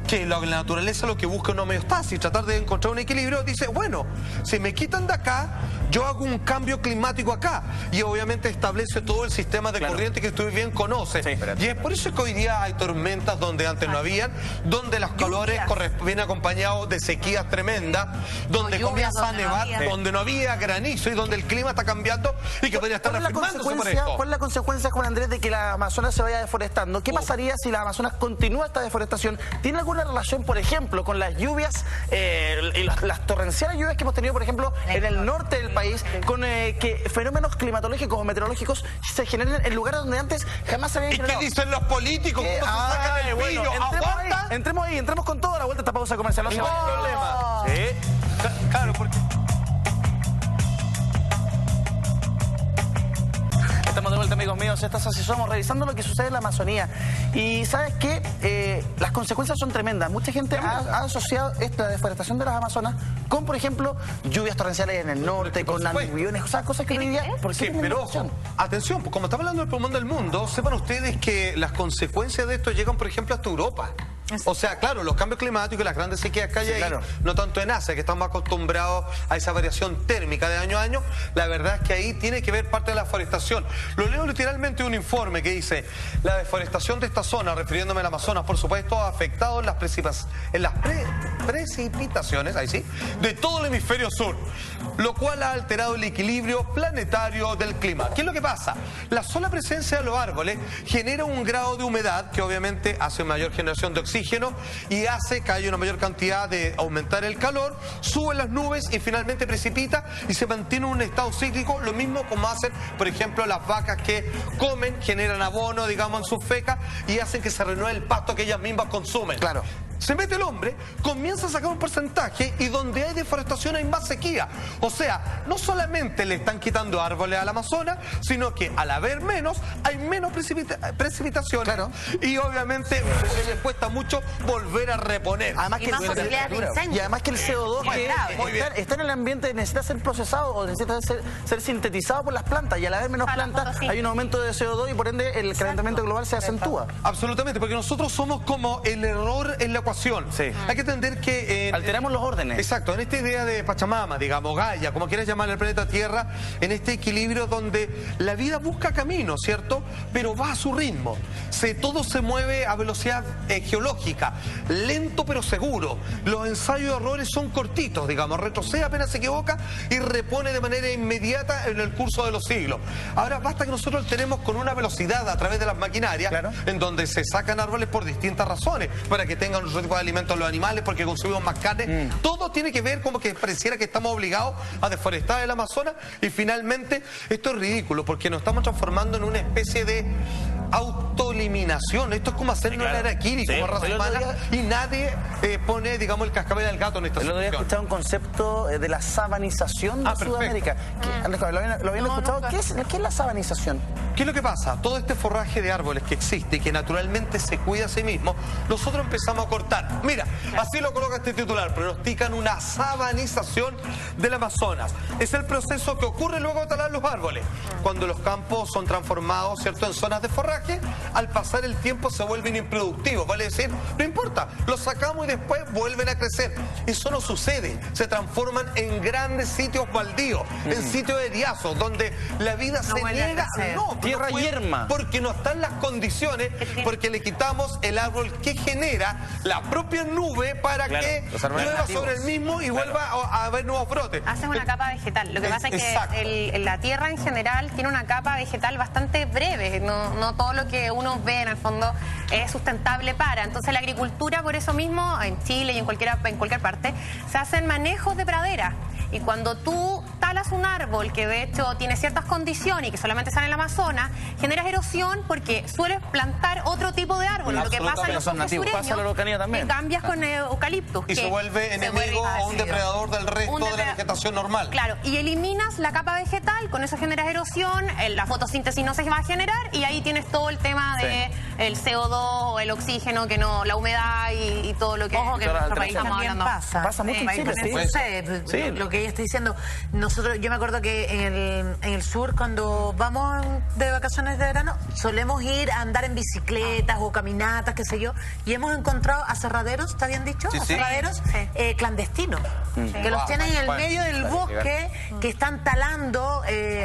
que la naturaleza lo que busca es una homeostasis, tratar de encontrar un equilibrio. Dice, bueno, si me quitan de acá, yo hago un cambio climático acá, y obviamente establece todo el sistema de corriente que tú bien conoces. Y es por eso que hoy día hay tormentas donde antes no habían, donde los calores vienen acompañados de sequías tremendas, donde comienza a nevar, donde no había granizo y donde el clima está cambiando y que podría estar reafirmándose por esto. ¿Cuál es la consecuencia, Juan Andrés, de que la Amazonas se vaya deforestando? ¿Qué pasa? pasaría si la Amazonas continúa esta deforestación? ¿Tiene alguna relación, por ejemplo, con las lluvias y las torrenciales lluvias que hemos tenido, por ejemplo, en el norte del país, con que fenómenos climatológicos o meteorológicos se generen en lugares donde antes jamás se habían ¿Y generado? qué dicen los políticos? ¿Cómo se sacan el pillo? ¿Aguanta? Entremos con toda la vuelta a esta pausa comercial. No se vayan. Problema. Sí. Claro, porque... Estamos de vuelta, amigos míos. Estás así somos, revisando lo que sucede en la Amazonía. Y ¿sabes qué? Las consecuencias son tremendas. Mucha gente ha asociado esta deforestación de las Amazonas con, por ejemplo, lluvias torrenciales en el norte, con aluviones, o sea, cosas que hoy día... Sí, pero ojo, atención, pues como estamos hablando del pulmón del mundo, sepan ustedes que las consecuencias de esto llegan, por ejemplo, hasta Europa. O sea, claro, los cambios climáticos y las grandes sequías que hay ahí, no tanto en Asia, que estamos acostumbrados a esa variación térmica de año a año, la verdad es que ahí tiene que ver parte de la deforestación. Lo leo literalmente un informe que dice: la deforestación de esta zona, refiriéndome al Amazonas, por supuesto, ha afectado en las precipitaciones, ahí sí, de todo el hemisferio sur, lo cual ha alterado el equilibrio planetario del clima. ¿Qué es lo que pasa? La sola presencia de los árboles genera un grado de humedad que obviamente hace mayor generación de oxígeno y hace que haya una mayor cantidad de aumentar el calor, suben las nubes y finalmente precipita y se mantiene en un estado cíclico, lo mismo como hacen, por ejemplo, las vacas que comen, generan abono, digamos, en sus fecas y hacen que se renueve el pasto que ellas mismas consumen. Claro. Se mete el hombre, comienza a sacar un porcentaje y donde hay deforestación hay más sequía. O sea, no solamente le están quitando árboles al Amazonas, sino que al haber menos, hay menos precipitaciones. Claro. Y obviamente les cuesta mucho volver a reponer. Además que, y además que el CO2 que está en el ambiente necesita ser procesado o necesita ser sintetizado por las plantas, y al haber menos plantas hay un aumento de CO2 y por ende el calentamiento global se acentúa. Absolutamente, porque nosotros somos como el error en la ecuación. Sí. Hay que entender que... alteramos los órdenes. Exacto, en esta idea de Pachamama, digamos, Gaia, como quieras llamar el planeta Tierra, en este equilibrio donde la vida busca camino, ¿cierto? Pero va a su ritmo. Todo se mueve a velocidad geológica, lento pero seguro. Los ensayos de errores son cortitos, digamos, retrocede apenas se equivoca y repone de manera inmediata en el curso de los siglos. Ahora basta que nosotros tenemos con una velocidad a través de las maquinarias, en donde se sacan árboles por distintas razones, para que tengan otro tipo de alimentos los animales, porque consumimos más carne. Todo tiene que ver como que pareciera que estamos obligados a deforestar el Amazonas, y finalmente esto es ridículo porque nos estamos transformando en una especie de autoeliminación. Esto es como hacer una araquiri como raza humana, y nadie pone, digamos, el cascabel al gato en esta situación. El otro día he escuchado un concepto de la sabanización de Sudamérica. ¿Lo habían escuchado? ¿Qué es la sabanización? ¿Qué es lo que pasa? Todo este forraje de árboles que existe y que naturalmente se cuida a sí mismo, nosotros empezamos a cortar. Mira, así lo coloca este titular: pronostican una sabanización del Amazonas. Es el proceso que ocurre luego de talar los árboles. Cuando los campos son transformados, ¿cierto?, en zonas de forraje, al pasar el tiempo se vuelven improductivos. Vale decir, no importa, los sacamos y después vuelven a crecer. Eso no sucede. Se transforman en grandes sitios baldíos, en sitios eriazos, donde la vida se niega. No, tierra yerma. Porque no están las condiciones, porque le quitamos el árbol que genera la propia nube para que llueva sobre el mismo y vuelva a haber nuevos brotes. Hacen una capa vegetal. Lo que pasa es que la tierra en general tiene una capa vegetal bastante breve. No todo lo que uno ve en el fondo es sustentable para. Entonces la agricultura, por eso mismo, en Chile y en cualquier parte, se hacen manejos de pradera. Y cuando tú talas un árbol que de hecho tiene ciertas condiciones y que solamente sale en el Amazonas, generas erosión porque sueles plantar otro tipo de árbol. Lo que pasa en los bosques sureños, que cambias con eucaliptus. Y se vuelve enemigo o un depredador del resto de la vegetación normal. Claro, y eliminas la capa vegetal, con eso generas erosión, la fotosíntesis no se va a generar y ahí tienes todo el tema de el CO2, el oxígeno, que no, la humedad y todo lo que, en nuestro país estamos hablando. Pasa mucho en Chile. Lo que ella está diciendo, nosotros, yo me acuerdo que en el sur, cuando vamos de vacaciones de verano, solemos ir a andar en bicicletas o caminatas, qué sé yo, y hemos encontrado aserraderos, ¿está bien dicho? Aserraderos clandestinos, que los tienen en el medio del bosque, que están talando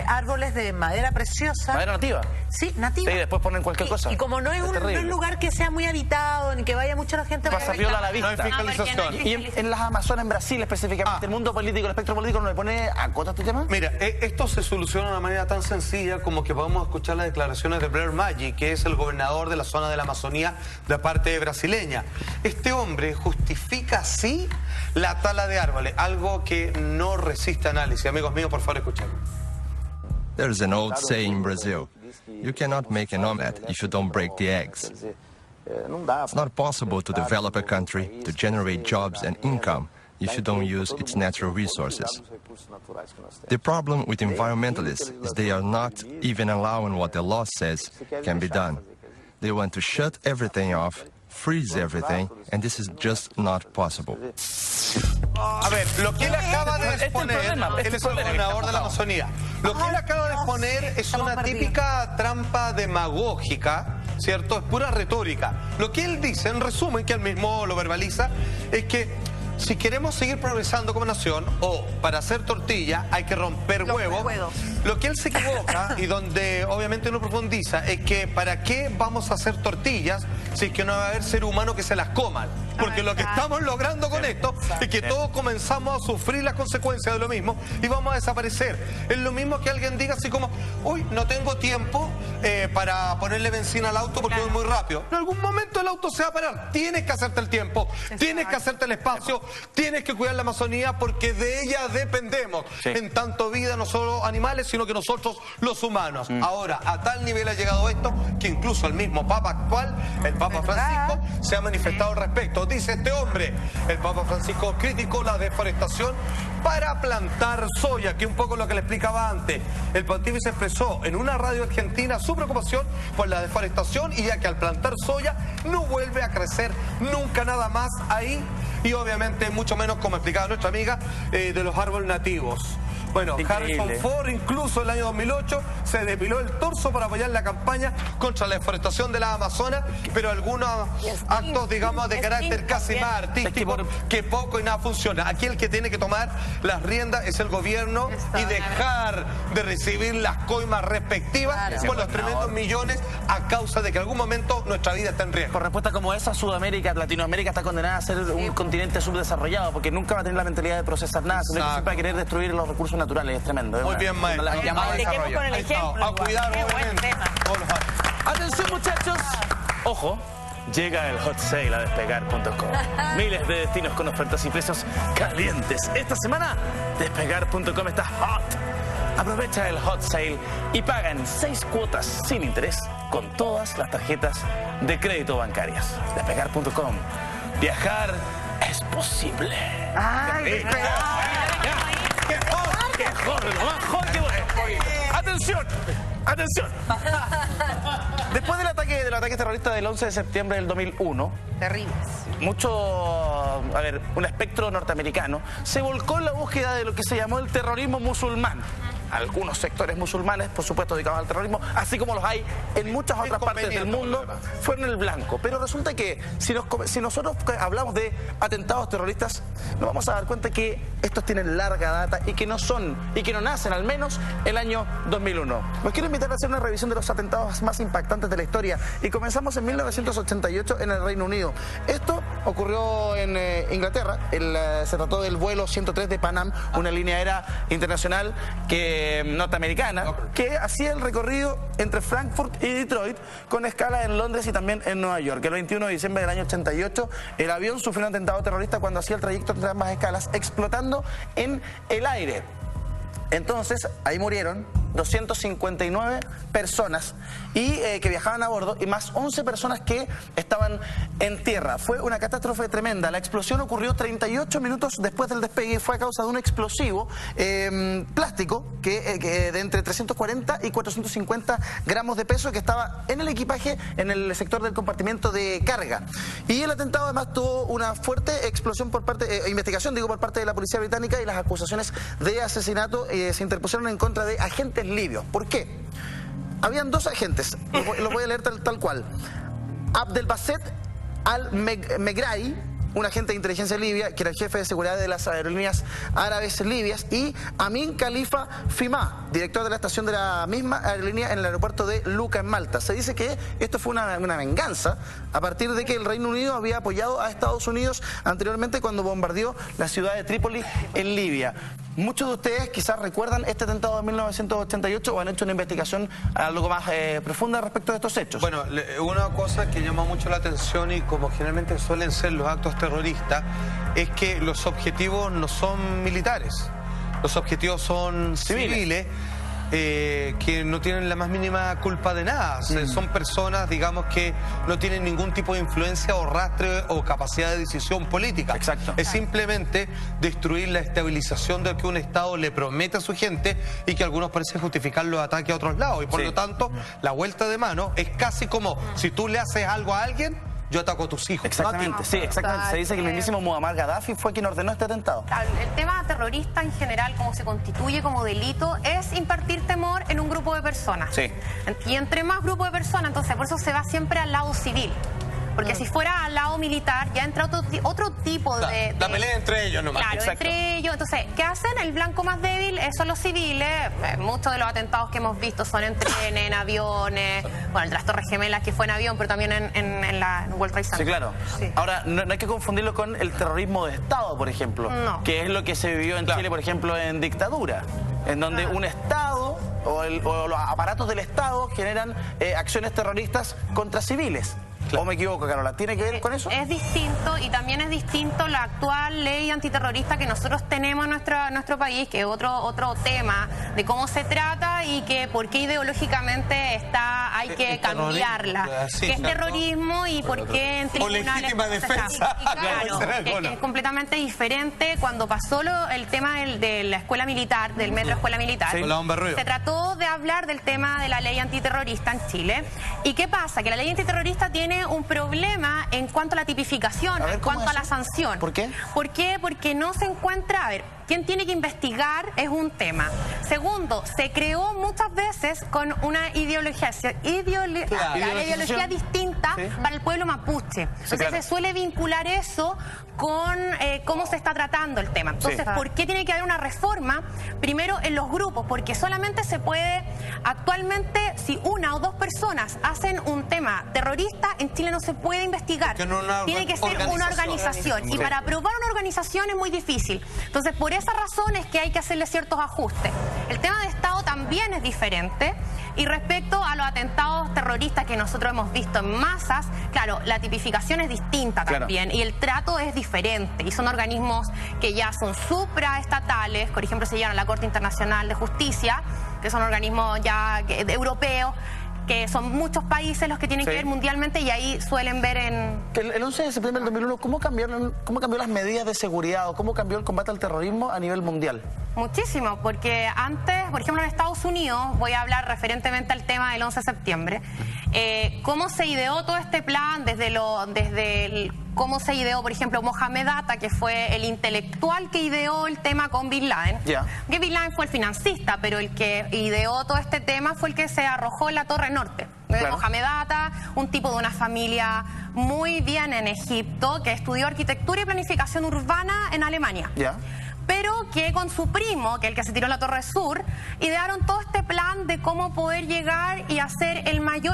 árboles de madera preciosa. ¿Madera nativa? Sí, nativa. Sí, después ponen cualquier cosa. Y como no es un lugar que sea muy habitado, ni que vaya mucha la gente... Pasa viola a la vista. No hay fiscalización. Y en las Amazonas, en Brasil específicamente, el mundo político, el espectro político, ¿no le pone acota a este tema? Mira, esto se soluciona de una manera tan sencilla como que podemos escuchar las declaraciones de Blair Maggi, que es el gobernador de la zona de la Amazonía de parte brasileña. Este hombre justifica así la tala de árboles, algo que no resiste análisis. Amigos míos, por favor, escuchen. There's an old saying in Brazil, you cannot make an omelette if you don't break the eggs. It's not possible to develop a country, to generate jobs and income, if you don't use its natural resources. The problem with environmentalists is they are not even allowing what the law says can be done. They want to shut everything off, freeze everything, and this is just not possible. A ver, lo que él acaba de exponer, él es el gobernador de la Amazonía. Lo que él acaba de exponer es una típica trampa demagógica, ¿cierto? Es pura retórica. Lo que él dice, en resumen, que él mismo lo verbaliza, es que si queremos seguir progresando como nación, o para hacer tortilla hay que romper huevos, lo que él se equivoca y donde obviamente no profundiza es que ¿para qué vamos a hacer tortillas si es que no va a haber ser humano que se las coman? Porque lo que estamos logrando con esto es que todos comenzamos a sufrir las consecuencias de lo mismo y vamos a desaparecer. Es lo mismo que alguien diga así como, uy, no tengo tiempo para ponerle benzina al auto porque voy muy rápido. En algún momento el auto se va a parar. Tienes que hacerte el tiempo, tienes que hacerte el espacio, tienes que cuidar la Amazonía porque de ella dependemos. En tanto vida, no solo animales, sino que nosotros los humanos. Ahora, a tal nivel ha llegado esto que incluso el mismo Papa actual, el Papa Francisco, se ha manifestado al respecto. Dice este hombre, el Papa Francisco criticó la deforestación para plantar soya, que es un poco lo que le explicaba antes. El pontífice expresó en una radio argentina su preocupación por la deforestación y ya que al plantar soya no vuelve a crecer nunca nada más ahí y obviamente mucho menos, como explicaba nuestra amiga, de los árboles nativos. Bueno, Harrison Ford incluso en el año 2008 se depiló el torso para apoyar la campaña contra la deforestación de las Amazonas, pero algunos actos, digamos, de carácter casi más artístico, que poco y nada funciona. Aquí el que tiene que tomar las riendas es el gobierno y dejar de recibir las coimas respectivas por los tremendos millones a causa de que en algún momento nuestra vida está en riesgo. Por respuesta como esa, Sudamérica, Latinoamérica está condenada a ser un continente subdesarrollado porque nunca va a tener la mentalidad de procesar nada, sino que siempre va a querer destruir los recursos naturales. Es tremendo. Muy bien, maestro. Con el ejemplo. A cuidar, obviamente. Atención, muchachos. Ojo. Llega el hot sale a despegar.com. Miles de destinos con ofertas y precios calientes. Esta semana, despegar.com está hot. Aprovecha el hot sale y paga en 6 cuotas sin interés con todas las tarjetas de crédito bancarias. Despegar.com. Viajar es posible. ¡Ay, ¡Qué hot! ¡Lo más hot que bueno! ¡Atención! ¡Atención! Después del ataque terrorista del 11 de septiembre del 2001, terribles. Un espectro norteamericano se volcó en la búsqueda de lo que se llamó el terrorismo musulmán. Algunos sectores musulmanes, por supuesto, dedicados al terrorismo, así como los hay en muchas otras partes del mundo, fueron el blanco. Pero resulta que si nosotros hablamos de atentados terroristas, nos vamos a dar cuenta que estos tienen larga data y que no nacen al menos el año 2001. Los quiero invitar a hacer una revisión de los atentados más impactantes de la historia y comenzamos en 1988 en el Reino Unido. Esto ocurrió en Inglaterra. Se trató del vuelo 103 de Pan Am, una línea aérea internacional norteamericana que hacía el recorrido entre Frankfurt y Detroit con escala en Londres y también en Nueva York. El 21 de diciembre del año 88 el avión sufrió un atentado terrorista cuando hacía el trayecto entre ambas escalas, explotando en el aire. Entonces ahí murieron 259 personas que viajaban a bordo y más 11 personas que estaban en tierra. Fue una catástrofe tremenda. La explosión ocurrió 38 minutos después del despegue y fue a causa de un explosivo plástico de entre 340 y 450 gramos de peso que estaba en el equipaje en el sector del compartimiento de carga. Y el atentado además tuvo una fuerte explosión por parte de la policía británica y las acusaciones de asesinato se interpusieron en contra de agentes libios. ¿Por qué? Habían dos agentes, los voy a leer tal cual. Abdelbasset al-Megrahi un agente de inteligencia libia, que era el jefe de seguridad de las aerolíneas árabes libias, y Amin Khalifa Fima, director de la estación de la misma aerolínea en el aeropuerto de Luca, en Malta. Se dice que esto fue una venganza a partir de que el Reino Unido había apoyado a Estados Unidos anteriormente cuando bombardeó la ciudad de Trípoli en Libia. Muchos de ustedes quizás recuerdan este atentado de 1988 o han hecho una investigación algo más profunda respecto de estos hechos. Bueno, una cosa que llama mucho la atención, y como generalmente suelen ser los actos terroristas, es que los objetivos no son militares, los objetivos son civiles. Que no tienen la más mínima culpa de nada. Son personas, digamos, que no tienen ningún tipo de influencia o rastre o capacidad de decisión política. Exacto. Es simplemente destruir la estabilización de que un Estado le promete a su gente y que algunos parecen justificar los ataques a otros lados. Y por lo tanto, la vuelta de mano es casi como si tú le haces algo a alguien, yo ataco a tus hijos. Exactamente, sí, exactamente. Se dice que el mismísimo Muammar Gaddafi fue quien ordenó este atentado. El tema terrorista en general, como se constituye como delito, es impartir temor en un grupo de personas. Sí. Y entre más grupo de personas, entonces por eso se va siempre al lado civil. Porque si fuera al lado militar, ya entra otro tipo de... La pelea entre ellos nomás. Claro, exacto. entre ellos. Entonces, ¿qué hacen? El blanco más débil son los civiles. Muchos de los atentados que hemos visto son en trenes, en aviones. Bueno, el de las Torres Gemelas, que fue en avión, pero también en World Trade Center. Sí, claro. Sí. Ahora, no hay que confundirlo con el terrorismo de Estado, por ejemplo. No. Que es lo que se vivió en Chile, por ejemplo, en dictadura. En donde un Estado o los aparatos del Estado generan acciones terroristas contra civiles. ¿O me equivoco, Carola? ¿Tiene que ver con eso? Es distinto, y también es distinto la actual ley antiterrorista que nosotros tenemos en nuestro país, que es otro tema de cómo se trata y que por qué ideológicamente hay que cambiarla. Sí, ¿Qué es terrorismo y por qué en tribunales? O legítima defensa. Claro, es completamente diferente. Cuando pasó el tema de la escuela militar, del metro escuela militar, se trató de hablar del tema de la ley antiterrorista en Chile. ¿Y qué pasa? Que la ley antiterrorista tiene un problema en cuanto a la tipificación, en cuanto a la sanción. ¿Por qué? ¿Por qué? Porque no se encuentra... A ver, ¿quién tiene que investigar? Es un tema. Segundo, se creó muchas veces con una ideología distinta para el pueblo mapuche. Entonces se suele vincular eso con cómo se está tratando el tema. Entonces, ¿por qué tiene que haber una reforma? Primero, en los grupos, porque solamente se puede, actualmente, si una o dos personas hacen un tema terrorista, en Chile no se puede investigar. Tiene que ser una organización. Y para aprobar una organización es muy difícil. Entonces, por esa razón es que hay que hacerle ciertos ajustes. El tema de Estado también es diferente. Y respecto a los atentados terroristas que nosotros hemos visto en masas, claro, la tipificación es distinta también, y el trato es diferente, y son organismos que ya son supraestatales. Por ejemplo, se llama la Corte Internacional de Justicia, que son organismos ya europeos, que son muchos países los que tienen que ver mundialmente, y ahí suelen ver en... El 11 de septiembre del 2001, ¿cómo cambió las medidas de seguridad o cómo cambió el combate al terrorismo a nivel mundial? Muchísimo, porque antes, por ejemplo, en Estados Unidos, voy a hablar referentemente al tema del 11 de septiembre, cómo se ideó todo este plan cómo se ideó, por ejemplo, Mohamed Atta, que fue el intelectual que ideó el tema con Bin Laden. Que Bin Laden fue el financista, pero el que ideó todo este tema fue el que se arrojó en la Torre Norte. Mohamed Atta, un tipo de una familia muy bien en Egipto, que estudió arquitectura y planificación urbana en Alemania. Pero que con su primo, que es el que se tiró en la Torre Sur, idearon todo este plan de cómo poder llegar y hacer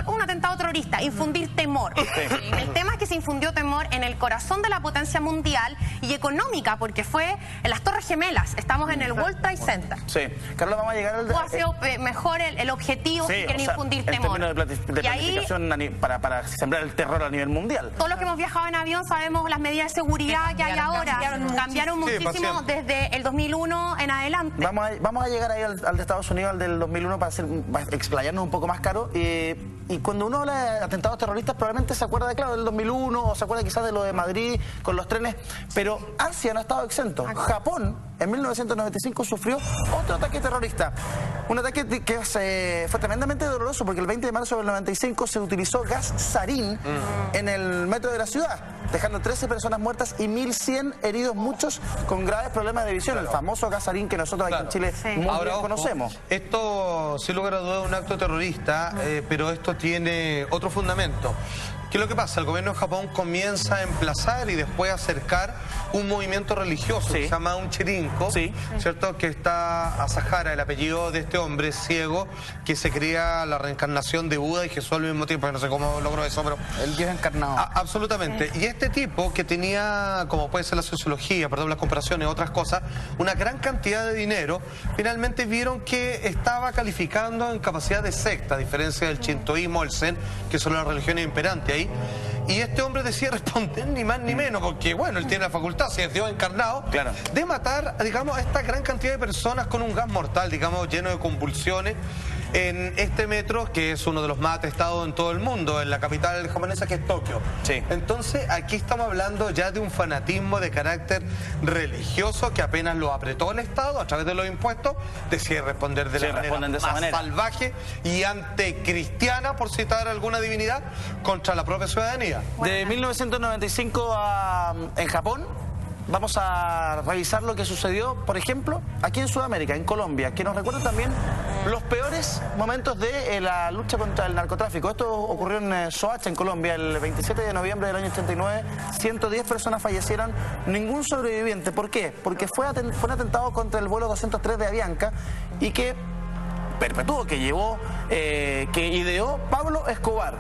un atentado terrorista, infundir temor. El tema es que se infundió temor en el corazón de la potencia mundial y económica, porque fue en las Torres Gemelas. Estamos en el World Trade Center. Sí. Carlos, vamos a llegar al... ¿O ha sido mejor el objetivo si quieren infundir temor? En términos de planificación para sembrar el terror a nivel mundial. Todos los que hemos viajado en avión sabemos las medidas de seguridad que hay ahora. Cambiaron muchísimo desde el 2001 en adelante. Vamos a llegar ahí al de Estados Unidos, al del 2001, para explayarnos un poco más, Caro. Y cuando uno habla de atentados terroristas, probablemente se acuerda del 2001, o se acuerda quizás de lo de Madrid con los trenes, pero Asia no ha estado exento. Japón, en 1995, sufrió otro ataque terrorista. Un ataque que fue tremendamente doloroso, porque el 20 de marzo del 95 se utilizó gas sarín en el metro de la ciudad, dejando 13 personas muertas y 1.100 heridos, muchos con graves problemas de visión. El famoso gas sarín que nosotros aquí en Chile muy bien conocemos. Esto, sin lugar a dudas, es un acto terrorista, pero esto tiene otro fundamento. ¿Qué es lo que pasa? El gobierno de Japón comienza a emplazar y después a acercar un movimiento religioso que se llama un chirinko, ¿cierto? Que está Asahara, el apellido de este hombre ciego que se creía la reencarnación de Buda y Jesús al mismo tiempo. No sé cómo logró eso, pero... El Dios encarnado. Absolutamente. Y este tipo que tenía, como puede ser la sociología, perdón, las comparaciones, otras cosas, una gran cantidad de dinero, finalmente vieron que estaba calificando en capacidad de secta, a diferencia del shintoísmo, el zen, que son las religiones imperantes ahí. Y este hombre decía responder ni más ni menos, porque bueno, él tiene la facultad, si es Dios encarnado, de matar, digamos, a esta gran cantidad de personas con un gas mortal, digamos, lleno de convulsiones, en este metro, que es uno de los más atestados en todo el mundo, en la capital japonesa, que es Tokio. Entonces, aquí estamos hablando ya de un fanatismo de carácter religioso que apenas lo apretó el Estado a través de los impuestos, decide responder de la manera más salvaje y anticristiana, por citar alguna divinidad, contra la propia ciudadanía. De 1995 en Japón, vamos a revisar lo que sucedió, por ejemplo, aquí en Sudamérica, en Colombia, que nos recuerda también los peores momentos de la lucha contra el narcotráfico. Esto ocurrió en Soacha, en Colombia, el 27 de noviembre del año 89. 110 personas fallecieron, ningún sobreviviente. ¿Por qué? Porque fue un atentado contra el vuelo 203 de Avianca y que perpetuó, que llevó, que ideó Pablo Escobar.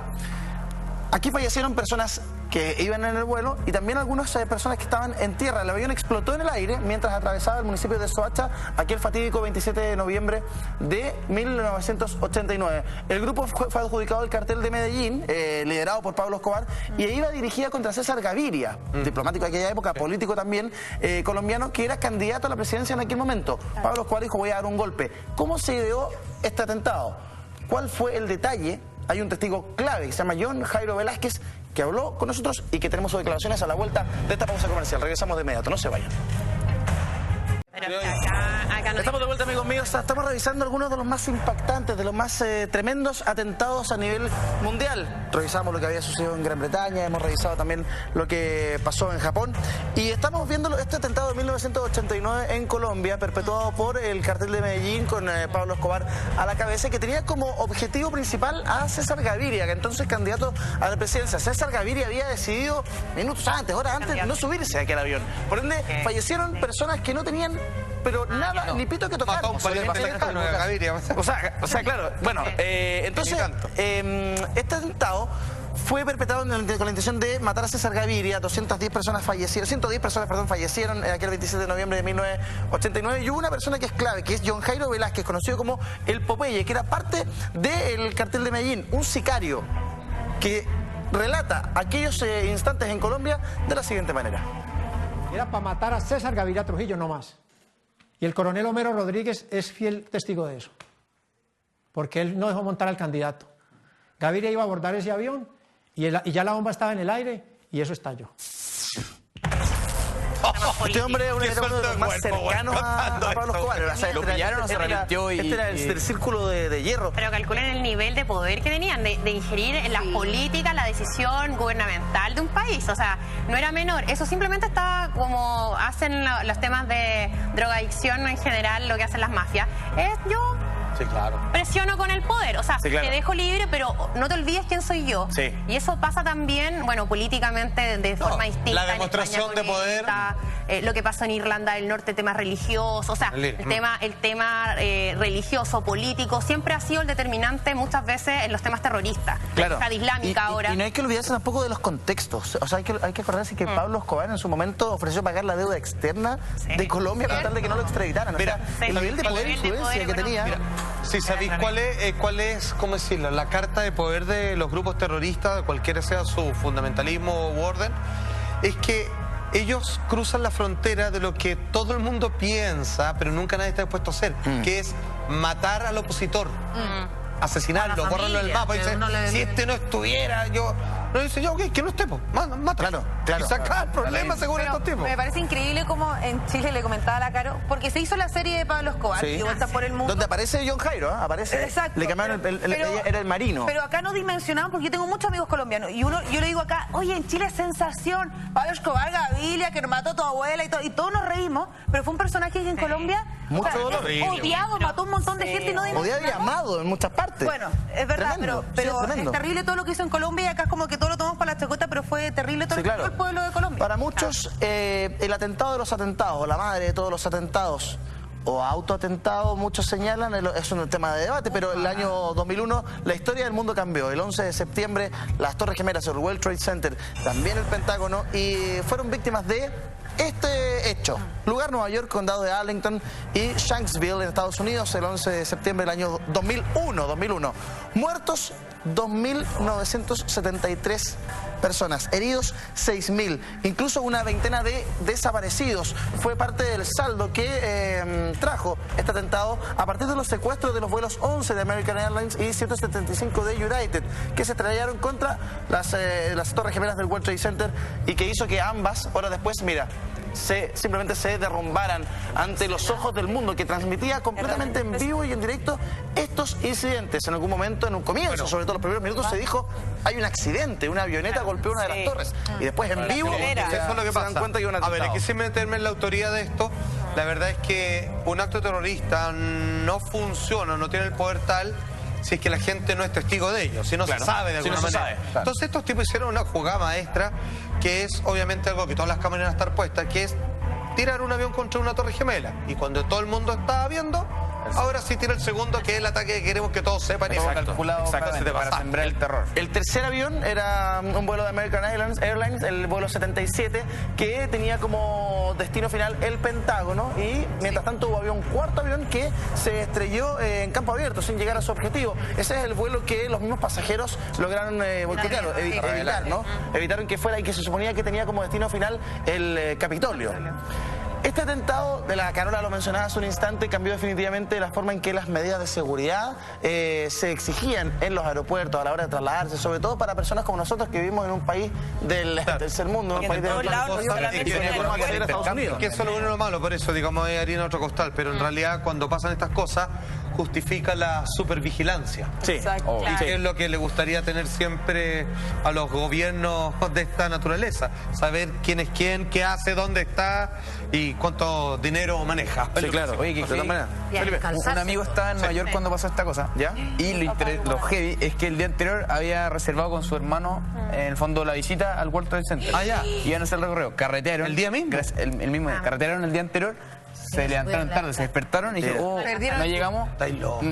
Aquí fallecieron personas que iban en el vuelo y también algunas personas que estaban en tierra. El avión explotó en el aire mientras atravesaba el municipio de Soacha, aquel fatídico 27 de noviembre de 1989. El grupo fue adjudicado al cartel de Medellín, liderado por Pablo Escobar, y iba dirigida contra César Gaviria, diplomático de aquella época, político también, colombiano, que era candidato a la presidencia en aquel momento. Pablo Escobar dijo: voy a dar un golpe. ¿Cómo se ideó este atentado? ¿Cuál fue el detalle? Hay un testigo clave que se llama John Jairo Velázquez, que habló con nosotros y que tenemos sus declaraciones a la vuelta de esta pausa comercial. Regresamos de inmediato, no se vayan. Estamos de vuelta, amigos míos. Estamos revisando algunos de los más impactantes, de los más tremendos atentados a nivel mundial. Revisamos lo que había sucedido en Gran Bretaña, hemos revisado también lo que pasó en Japón y estamos viendo este atentado de 1989 en Colombia, perpetuado por el cartel de Medellín con Pablo Escobar a la cabeza, que tenía como objetivo principal a César Gaviria, que entonces candidato a la presidencia. César Gaviria había decidido minutos antes, horas antes, no subirse a aquel avión. Por ende, fallecieron personas que no tenían pero nada, ni pito que tocar. O sea, claro. Bueno, entonces, este atentado fue perpetrado con la intención de matar a César Gaviria. 110 personas fallecieron aquel 27 de noviembre de 1989. Y hubo una persona que es clave, que es John Jairo Velázquez, conocido como el Popeye, que era parte del cartel de Medellín, un sicario que relata aquellos instantes en Colombia de la siguiente manera. Era para matar a César Gaviria Trujillo, no más. Y el coronel Homero Rodríguez es fiel testigo de eso, porque él no dejó montar al candidato. Gaviria iba a abordar ese avión y ya la bomba estaba en el aire y eso estalló. Este hombre era uno de los más cercanos a Pablo Escobar. Lo pillaron o se revirtió y... Este era el círculo de hierro. Pero calculen el nivel de poder que tenían, de ingerir en las políticas, la decisión gubernamental de un país. O sea, no era menor. Eso simplemente estaba como hacen los temas de drogadicción en general, lo que hacen las mafias. Sí, claro. Presiono con el poder, o sea, sí, claro, te dejo libre, pero no te olvides quién soy yo. Sí. Y eso pasa también, bueno, políticamente de forma distinta. La demostración de poder. Lo que pasó en Irlanda del Norte, temas religiosos, o sea, el tema religioso, político, siempre ha sido el determinante muchas veces en los temas terroristas. Claro. La Estado islámica ahora. Y no hay que olvidarse tampoco de los contextos. O sea, hay que acordarse que Pablo Escobar en su momento ofreció pagar la deuda externa de Colombia con tal de que no lo extraditaran. Mira, o sea, el nivel de poder e influencia que tenía. Mira, si sabéis cuál es, ¿cómo decirlo?, la carta de poder de los grupos terroristas, cualquiera sea su fundamentalismo u orden, es que ellos cruzan la frontera de lo que todo el mundo piensa, pero nunca nadie está dispuesto a hacer, que es matar al opositor, asesinarlo, borrarlo del mapa. Dice, si este no estuviera, yo... No, dice yo, ok, que no esté, pues, mata. Claro. Y saca el problema según estos tipos. Me parece increíble como en Chile, le comentaba a la Caro, porque se hizo la serie de Pablo Escobar, y vuelta por el mundo. Donde aparece John Jairo, aparece. Exacto. Le cambiaron era el marino. Pero acá no dimensionaban, porque yo tengo muchos amigos colombianos, y yo le digo acá, oye, en Chile es sensación, Pablo Escobar, Gaviria, que nos mató a tu abuela y todos nos reímos, pero fue un personaje que en Colombia Mucho dolor. Odiado, mató un montón de gente y no Odiado y amado en muchas partes. Bueno, es verdad, Tremendo, pero sí, es terrible todo lo que hizo en Colombia y acá es como que todo lo tomamos para la chacota, pero fue terrible todo lo que hizo el pueblo de Colombia. Para muchos, el atentado de los atentados, o la madre de todos los atentados, o autoatentado, muchos señalan, es un tema de debate, pero el año 2001 la historia del mundo cambió. El 11 de septiembre las Torres Gemelas, el World Trade Center, también el Pentágono, y fueron víctimas de este hecho. Lugar: Nueva York, condado de Arlington y Shanksville en Estados Unidos, el 11 de septiembre del año 2001. Muertos 2.973 personas, heridos 6.000, incluso una veintena de desaparecidos. Fue parte del saldo que trajo este atentado a partir de los secuestros de los vuelos 11 de American Airlines y 175 de United, que se estrellaron contra las Torres Gemelas del World Trade Center y que hizo que ambas, horas después, mira, simplemente se derrumbaran ante los ojos del mundo, que transmitía completamente en vivo y en directo estos incidentes. En algún momento, en un comienzo, sobre todo los primeros minutos, se dijo: hay un accidente, una avioneta golpeó una de las torres. Y después en vivo eso es lo que se dan pasa. cuenta que un atentado. A ver, aquí sin meterme en la autoría de esto, la verdad es que un acto terrorista no funciona, no tiene el poder tal si es que la gente no es testigo de ello, si no se sabe de alguna manera. Entonces estos tipos hicieron una jugada maestra, que es obviamente algo que todas las cámaras van a estar puestas, que es tirar un avión contra una torre gemela. Y cuando todo el mundo estaba viendo, ahora sí tira el segundo, que es el ataque que queremos que todos sepan. Calculado para sembrar el terror. El tercer avión era un vuelo de American Airlines, el vuelo 77, que tenía como destino final el Pentágono, y mientras tanto había un cuarto avión que se estrelló en campo abierto sin llegar a su objetivo. Ese es el vuelo que los mismos pasajeros lograron boicotear, evitar, ¿no? Evitaron que fuera, y que se suponía que tenía como destino final el Capitolio. Este atentado, de la Carola lo mencionaba hace un instante, cambió definitivamente la forma en que las medidas de seguridad se exigían en los aeropuertos a la hora de trasladarse, sobre todo para personas como nosotros que vivimos en un país del tercer mundo, un país de Estados Unidos. Que eso es lo bueno y lo malo, por eso digamos es harina otro costal, pero en realidad cuando pasan estas cosas justifica la supervigilancia. Sí. Exacto. Y que es lo que le gustaría tener siempre a los gobiernos de esta naturaleza. Saber quién es quién, qué hace, dónde está y cuánto dinero maneja. Sí, claro. Oye, un amigo estaba en Nueva York cuando pasó esta cosa. ¿Ya? Y lo heavy es que el día anterior había reservado con su hermano, en el fondo, la visita al World Trade Center. Ah, ya. Iban a hacer el recorrido. Carretearon. ¿El día mismo? El mismo día. Carretearon el día anterior. Se levantaron tarde, se despertaron y dijeron: oh, no llegamos,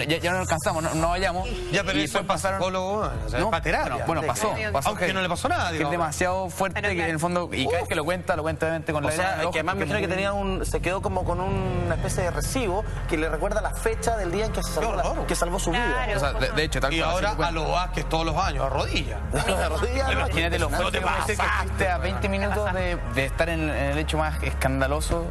ya no alcanzamos, no vayamos. Ya, pero y eso después pasaron. no, para terapia. Bueno, pasó. Aunque no le pasó nada, que es demasiado fuerte, que en el fondo, y cada vez que lo cuenta obviamente con la... O sea, que además me imagino que tenía se quedó como con una especie de recibo que le recuerda la fecha del día en que se salvó su vida. O sea, de hecho, tal y cual, ahora a los Vázquez todos los años, a rodillas. Imagínate lo fuerte que pasaste a 20 minutos de estar en el hecho más escandaloso.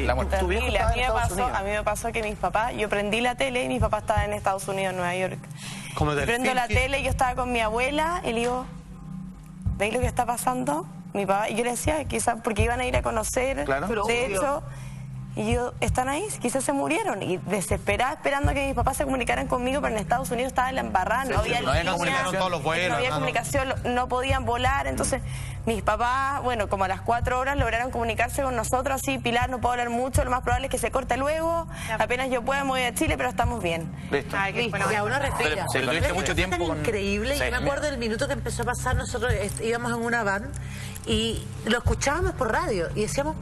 La muerte. A mí me pasó que mis papás, yo prendí la tele y mis papás estaban en Estados Unidos, en Nueva York. Prendo la tele y yo estaba con mi abuela y le digo: ¿veis lo que está pasando? Mi papá, y yo le decía, quizás porque iban a ir a conocer, de hecho, y yo, ¿están ahí? Quizás se murieron. Y desesperada, esperando que mis papás se comunicaran conmigo, pero en Estados Unidos estaba en la embarrada, no había comunicación, todos los vuelos, no había comunicación, no podían volar. Entonces, mis papás, bueno, como a las 4 horas lograron comunicarse con nosotros, así: Pilar, no puedo hablar mucho, lo más probable es que se corte luego, apenas yo pueda me voy a Chile, pero estamos bien. Listo. Y a uno respira. Se lo tuviste mucho tiempo con... Increíble. Yo me acuerdo del minuto que empezó a pasar, nosotros íbamos en una van y lo escuchábamos por radio y decíamos: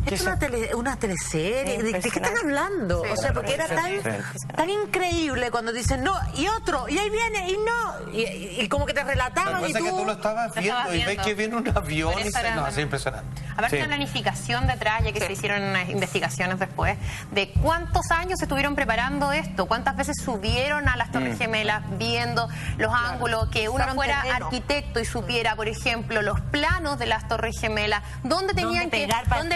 esto es una teleserie, ¿de qué están hablando? O sea, porque era tan increíble cuando dicen no, y otro, y ahí viene, y no, y como que te relataban y tú... que tú lo estabas viendo y ves que viene un avión y no, es impresionante. Aparte de la planificación detrás, ya que se hicieron unas investigaciones después, de cuántos años se estuvieron preparando esto, cuántas veces subieron a las Torres Gemelas viendo los ángulos, que uno fuera arquitecto y supiera, por ejemplo, los planos de las Torres Gemelas, dónde tenían que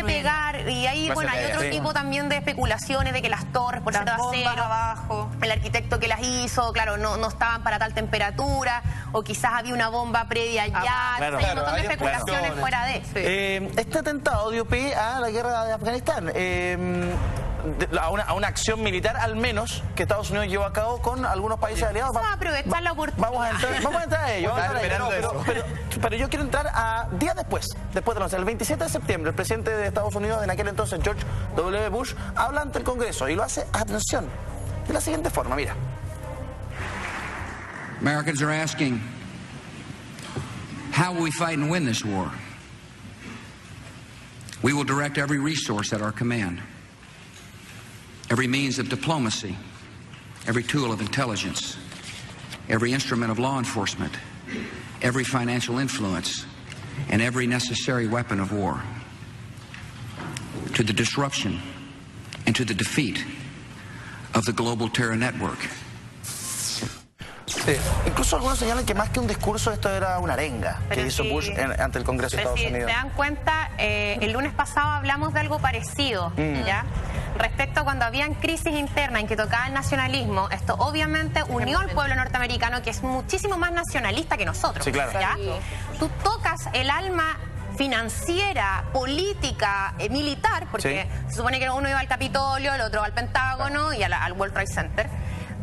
pegar, y ahí, bueno, hay otro tipo también de especulaciones de que las torres, por ser de acero, abajo, el arquitecto que las hizo, claro, no estaban para tal temperatura, o quizás había una bomba previa ya, hay un montón de especulaciones fuera de eso. Este atentado dio pie a la guerra de Afganistán. a una acción militar al menos que Estados Unidos llevó a cabo con algunos países aliados. Vamos a aprovechar la oportunidad. Vamos a entrar a ello. Pero yo quiero entrar a días después de la noche. El 27 de septiembre, el presidente de Estados Unidos, en aquel entonces George W. Bush, habla ante el Congreso y lo hace, atención, de la siguiente forma, mira. Americans are asking, how will we fight and win this war? We will direct every resource at our command, every means of diplomacy, every tool of intelligence, every instrument of law enforcement, every financial influence, and every necessary weapon of war, to the disruption and to the defeat of the global terror network. Sí. Incluso algunos señalan que más que un discurso esto era una arenga que hizo Bush ante el Congreso de Estados Unidos. Si se dan cuenta, el lunes pasado hablamos de algo parecido, ¿ya? Respecto a cuando habían crisis internas en que tocaba el nacionalismo, esto obviamente unió al pueblo norteamericano, que es muchísimo más nacionalista que nosotros. Sí, claro. ¿Ya? Tú tocas el alma financiera, política, militar, porque se supone que uno iba al Capitolio, el otro al Pentágono y al World Trade Center.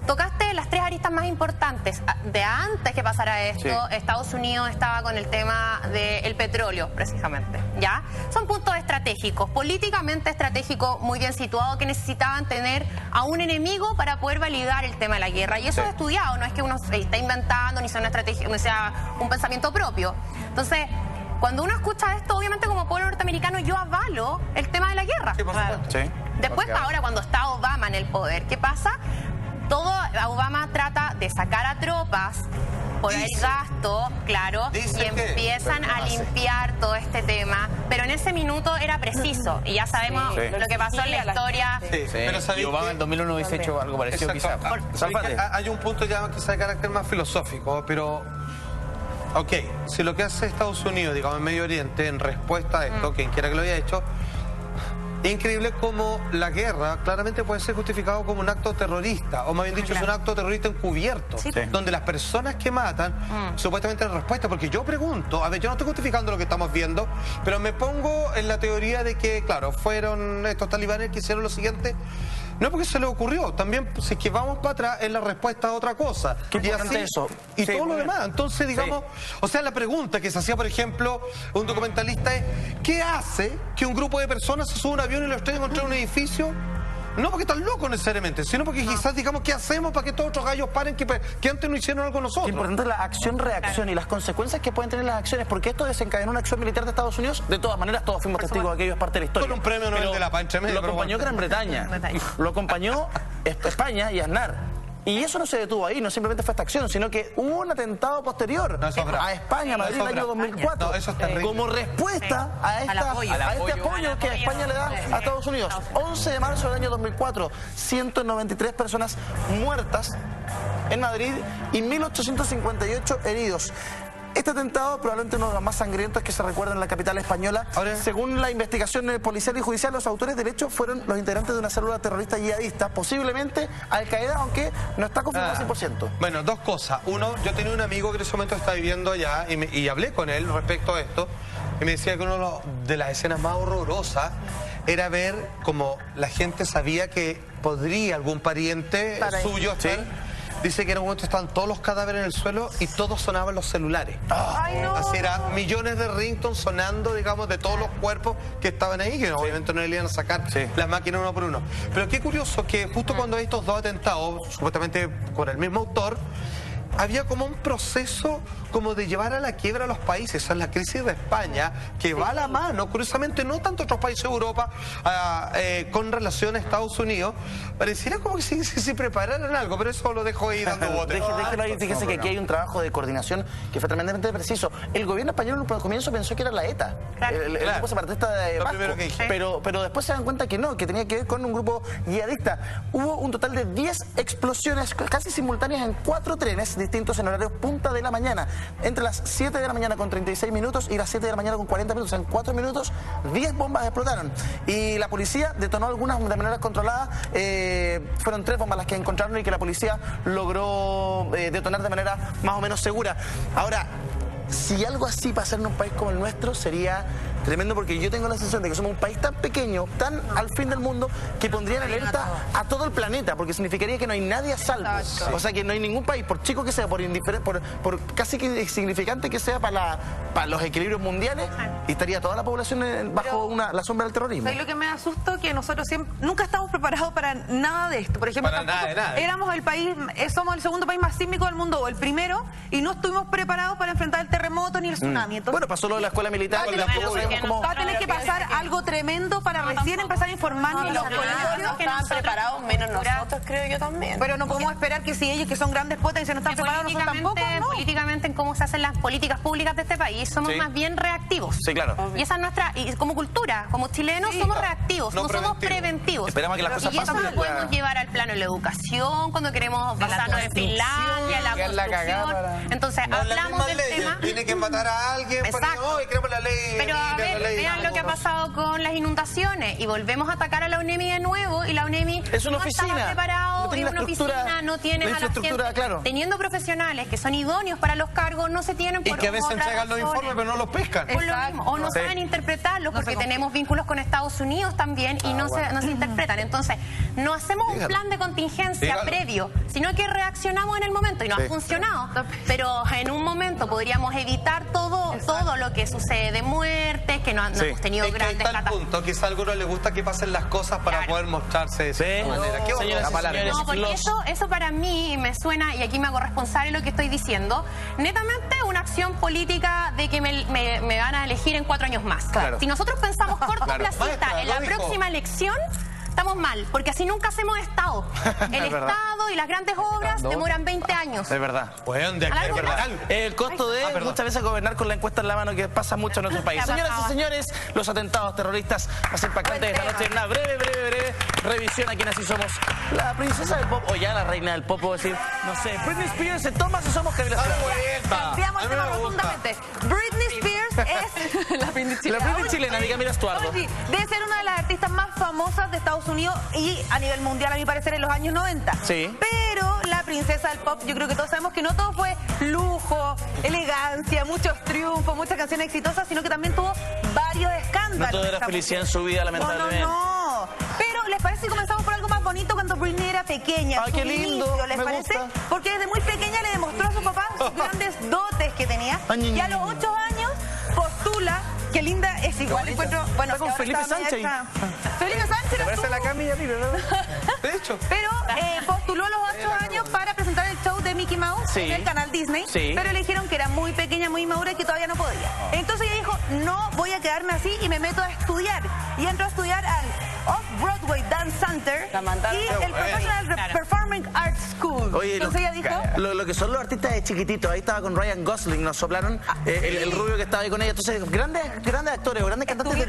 Tocaste las tres aristas más importantes. De antes que pasara esto, Estados Unidos estaba con el tema del petróleo, precisamente, ¿ya? Son puntos estratégicos, políticamente estratégicos, muy bien situados, que necesitaban tener a un enemigo para poder validar el tema de la guerra. Y eso es estudiado, no es que uno se está inventando, ni sea una estrategia, no sea un pensamiento propio. Entonces, cuando uno escucha esto, obviamente como pueblo norteamericano, yo avalo el tema de la guerra. Sí, por supuesto. Sí. Después, ahora cuando está Obama en el poder, ¿qué pasa? Obama trata de sacar a tropas por el gasto, claro, y empiezan a limpiar todo este tema. Pero en ese minuto era preciso, y ya sabemos lo que pasó en la historia. Pero y Obama en 2001 hubiese hecho algo parecido, quizás. Hay un punto ya quizás de carácter más filosófico, pero... Ok, si lo que hace Estados Unidos, digamos, en Medio Oriente, en respuesta a esto, quien quiera que lo haya hecho, es increíble cómo la guerra claramente puede ser justificado como un acto terrorista, o más bien dicho, es un acto terrorista encubierto, donde las personas que matan supuestamente en respuesta, porque yo pregunto, a ver, yo no estoy justificando lo que estamos viendo, pero me pongo en la teoría de que, claro, fueron estos talibanes que hicieron lo siguiente, no porque se les ocurrió, también si es que vamos para atrás es la respuesta a otra cosa. Qué importante eso. Y todo lo demás. Entonces, digamos, o sea, la pregunta que se hacía, por ejemplo, un documentalista es, ¿qué hace que un grupo de personas se suba a un avión y lo estrellen contra un edificio? No porque están locos necesariamente, sino porque quizás digamos, ¿qué hacemos para que todos otros gallos paren que antes no hicieron algo nosotros? Qué importante es la acción-reacción y las consecuencias que pueden tener las acciones, porque esto desencadenó una acción militar de Estados Unidos. De todas maneras, todos fuimos testigos de aquello, es parte de la historia. Con un premio Nobel de la Paz entre medio. Lo acompañó Gran Bretaña, lo acompañó España y Aznar. Y eso no se detuvo ahí, no simplemente fue esta acción, sino que hubo un atentado posterior a España, a Madrid, en el año 2004, como respuesta a este apoyo que España le da a Estados Unidos. 11 de marzo del año 2004, 193 personas muertas en Madrid y 1.858 heridos. Este atentado, probablemente uno de los más sangrientos que se recuerda en la capital española. Según la investigación policial y judicial, los autores del hecho fueron los integrantes de una célula terrorista yihadista, posiblemente Al-Qaeda, aunque no está confirmado al 100%. Bueno, dos cosas. Uno, yo tenía un amigo que en ese momento estaba viviendo allá y hablé con él respecto a esto, y me decía que una de las escenas más horrorosas era ver como la gente sabía que podría algún pariente suyo estar... Dice que en un momento estaban todos los cadáveres en el suelo y todos sonaban los celulares. Así era, millones de ringtones sonando, digamos, de todos los cuerpos que estaban ahí, que obviamente no le iban a sacar las máquinas uno por uno. Pero qué curioso que justo cuando hay estos dos atentados, supuestamente con el mismo autor, había como un proceso como de llevar a la quiebra a los países. O sea, la crisis de España, que va a la mano, curiosamente, no tanto otros países de Europa, con relación a Estados Unidos, pareciera como que si prepararan algo, pero eso lo dejo ahí dando botes. Déjelo ahí, fíjese que aquí hay un trabajo de coordinación que fue tremendamente preciso. El gobierno español en un comienzo pensó que era la ETA, el grupo separatista de Vasco, pero después se dan cuenta que no, que tenía que ver con un grupo yihadista. Hubo un total de 10 explosiones casi simultáneas en 4 trenes distintos en horarios punta de la mañana, entre las 7 de la mañana con 36 minutos y las 7 de la mañana con 40 minutos. En 4 minutos 10 bombas explotaron y la policía detonó algunas de manera controlada. Fueron 3 bombas las que encontraron y que la policía logró detonar de manera más o menos segura. Ahora, si algo así pasara en un país como el nuestro, sería tremendo porque yo tengo la sensación de que somos un país tan pequeño, tan al fin del mundo, que pondría en alerta a todo el planeta, porque significaría que no hay nadie a salvo. O sea, que no hay ningún país, por chico que sea, por casi que insignificante que sea para los equilibrios mundiales, y estaría toda la población bajo la sombra del terrorismo. ¿Sabes lo que me asusta? Que nosotros nunca estamos preparados para nada de esto. Por ejemplo, éramos el país, somos el segundo país más sísmico del mundo, o el primero, y no estuvimos preparados para enfrentar el terremoto ni el tsunami. Entonces, bueno, pasó lo de la escuela militar. Va a tener que pasar algo tremendo para recién empezar a informarnos. Los colegios estaban preparados, menos nosotros, creo yo también. Pero no podemos esperar que si ellos, que son grandes potencias, no están preparados, nosotros tampoco, ¿no? Políticamente, en cómo se hacen las políticas públicas de este país, somos más bien reactivos. Sí, claro. Y esa es nuestra, y como cultura, como chilenos, somos reactivos, no somos preventivos. Esperamos que las cosas pasen. Y eso lo podemos llevar al plano de la educación, cuando queremos basarnos en Finlandia, la construcción. Entonces, hablamos del tema. Tiene que matar a alguien para que hoy queremos la ley. Pero a ver, vean lo que ha pasado con las inundaciones, y volvemos a atacar a la UNEMI de nuevo, y la UNEMI es una oficina, estaba preparado, es una oficina, no tienes a la gente, claro. Teniendo profesionales que son idóneos para los cargos, no se tienen por y que a veces entregan los informes pero no los pescan. Por lo mismo, o no saben interpretarlos, porque tenemos vínculos con Estados Unidos también y no se interpretan. Entonces, no hacemos un plan de contingencia previo, sino que reaccionamos en el momento, y no ha funcionado. Pero en un momento podríamos evitar todo lo que sucede de muertes, que no hemos tenido grandes catástrofes. Punto, quizá a algunos les gusta que pasen las cosas para poder mostrarse de esa manera. ¿Qué no, porque eso para mí me suena, y aquí me hago responsable de lo que estoy diciendo, netamente una acción política de que me van a elegir en 4 años más. Claro. Si nosotros pensamos cortoplacista en la próxima elección, estamos mal, porque así nunca hacemos Estado. El Estado y las grandes obras demoran 20 años. Es verdad. Bueno, es verdad. El costo de muchas veces gobernar con la encuesta en la mano, que pasa mucho en nuestro país. Señoras y señores, los atentados terroristas más impactantes de esta noche. Una breve revisión aquí en Así Somos. La princesa del pop, o ya la reina del pop, puedo decir, no sé, Britney Spears, ¿se toma o somos Camila Sciallo? Cambiamos el tema profundamente. Britney Spears es la Britney chilena, diga, mira Estuardo. Debe ser una de las artistas más famosas de Estados Unidos y a nivel mundial, a mi parecer, en los años 90. Sí. Pero la princesa del pop, yo creo que todos sabemos que no todo fue lujo, elegancia, muchos triunfos, muchas canciones exitosas, sino que también tuvo varios escándalos. No todo era felicidad en su vida, lamentablemente. No. Pero ¿les parece si comenzamos por algo más bonito cuando Britney era pequeña? Ay, qué lindo. ¿Les parece? Gusta. Porque desde muy pequeña le demostró a su papá sus grandes dotes que tenía. Y a los 8 años postula. Qué linda es, igual encuentro. Bueno, está con Felipe Sánchez. Felipe Sánchez. Me parece la Cami y a mí, ¿verdad? De hecho. Pero postuló a los 8 años para presentar el show de Mickey Mouse en el canal Disney. Pero le dijeron que era muy pequeña, muy inmadura y que todavía no podía. Entonces ella dijo, no voy a quedarme así y me meto a estudiar. Y entró a estudiar al Off-Broadway Dance Center y el Professional Performing Arts School. Oye, entonces ella dijo... Lo que son los artistas de chiquititos. Ahí estaba con Ryan Gosling, nos soplaron el rubio que estaba ahí con ella. Entonces, grandes actores o grandes cantantes se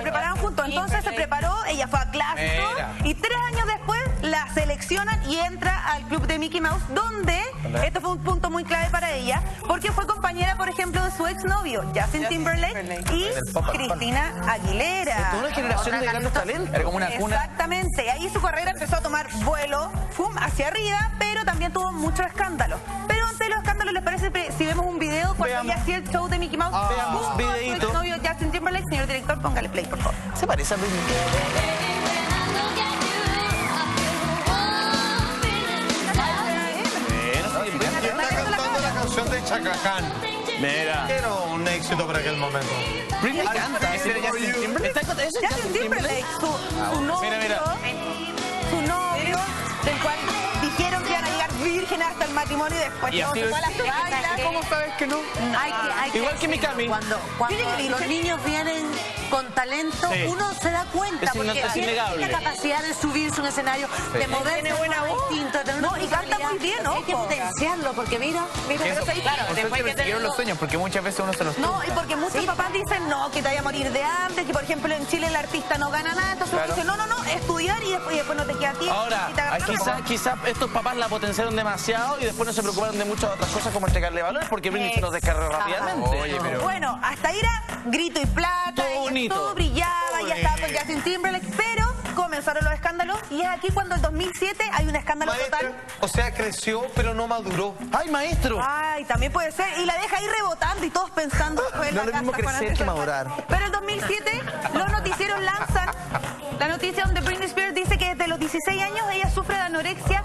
prepararon juntos. Entonces se preparó, ella fue a clase y todo, y 3 años después la seleccionan y entra al club de Mickey Mouse, donde esto fue un punto muy clave para ella, porque fue compañera, por ejemplo, de su exnovio Justin Timberlake y Cristina Aguilera. Una generación de grandes talentos. Era como una cuna. Exactamente. Ahí su carrera empezó a tomar vuelo, hacia arriba, pero también tuvo muchos escándalos. Pero antes de los escándalos, ¿les parece si vemos un video cuando ella hacía el show de Mickey Mouse? Veamos un videito. Su exnovio Justin Timberlake, señor director, póngale play, por favor. Se parece a Britney. Está cantando la canción de Chaka Khan. Mira. Era un éxito para aquel momento. Britney canta. ¿Ese era Justin Timberlake? Justin Timberlake, su novio, su novio, del cual dijeron que iban a llegar vírgenes hasta el matrimonio y después y todo se fue a las toallas. ¿Cómo sabes que no? Igual que mi Cami. Cuando los niños vienen con talento, uno se da cuenta, porque tiene la capacidad de subirse a un escenario, de moverse de buena distinto, de no, y canta muy bien, ¿no? Hay que potenciarlo, porque mira, claro, después que siguieron los sueños, porque muchas veces uno se los no, y porque muchos papás dicen, no, que te vaya a morir de hambre, que por ejemplo en Chile el artista no gana nada, entonces dicen, no, estudiar y después no te queda tiempo. Ahora, quizás estos papás la potenciaron demasiado y después no se preocuparon de muchas otras cosas como entregarle valores, porque Britney se los descargó rápidamente. Oye, pero... Bueno, hasta ahí era grito y plata, todo brillaba, ya estaba con Justin Timberlake, pero comenzaron los escándalos y es aquí cuando en 2007 hay un escándalo total. O sea, creció pero no maduró. ¡Ay, maestro! Ay, también puede ser. Y la deja ahí rebotando y todos pensando después en No la es lo mismo casa, crecer que madurar. Pero en 2007 los noticieros lanzan la noticia donde Britney Spears dice que desde los 16 años ella sufre de anorexia,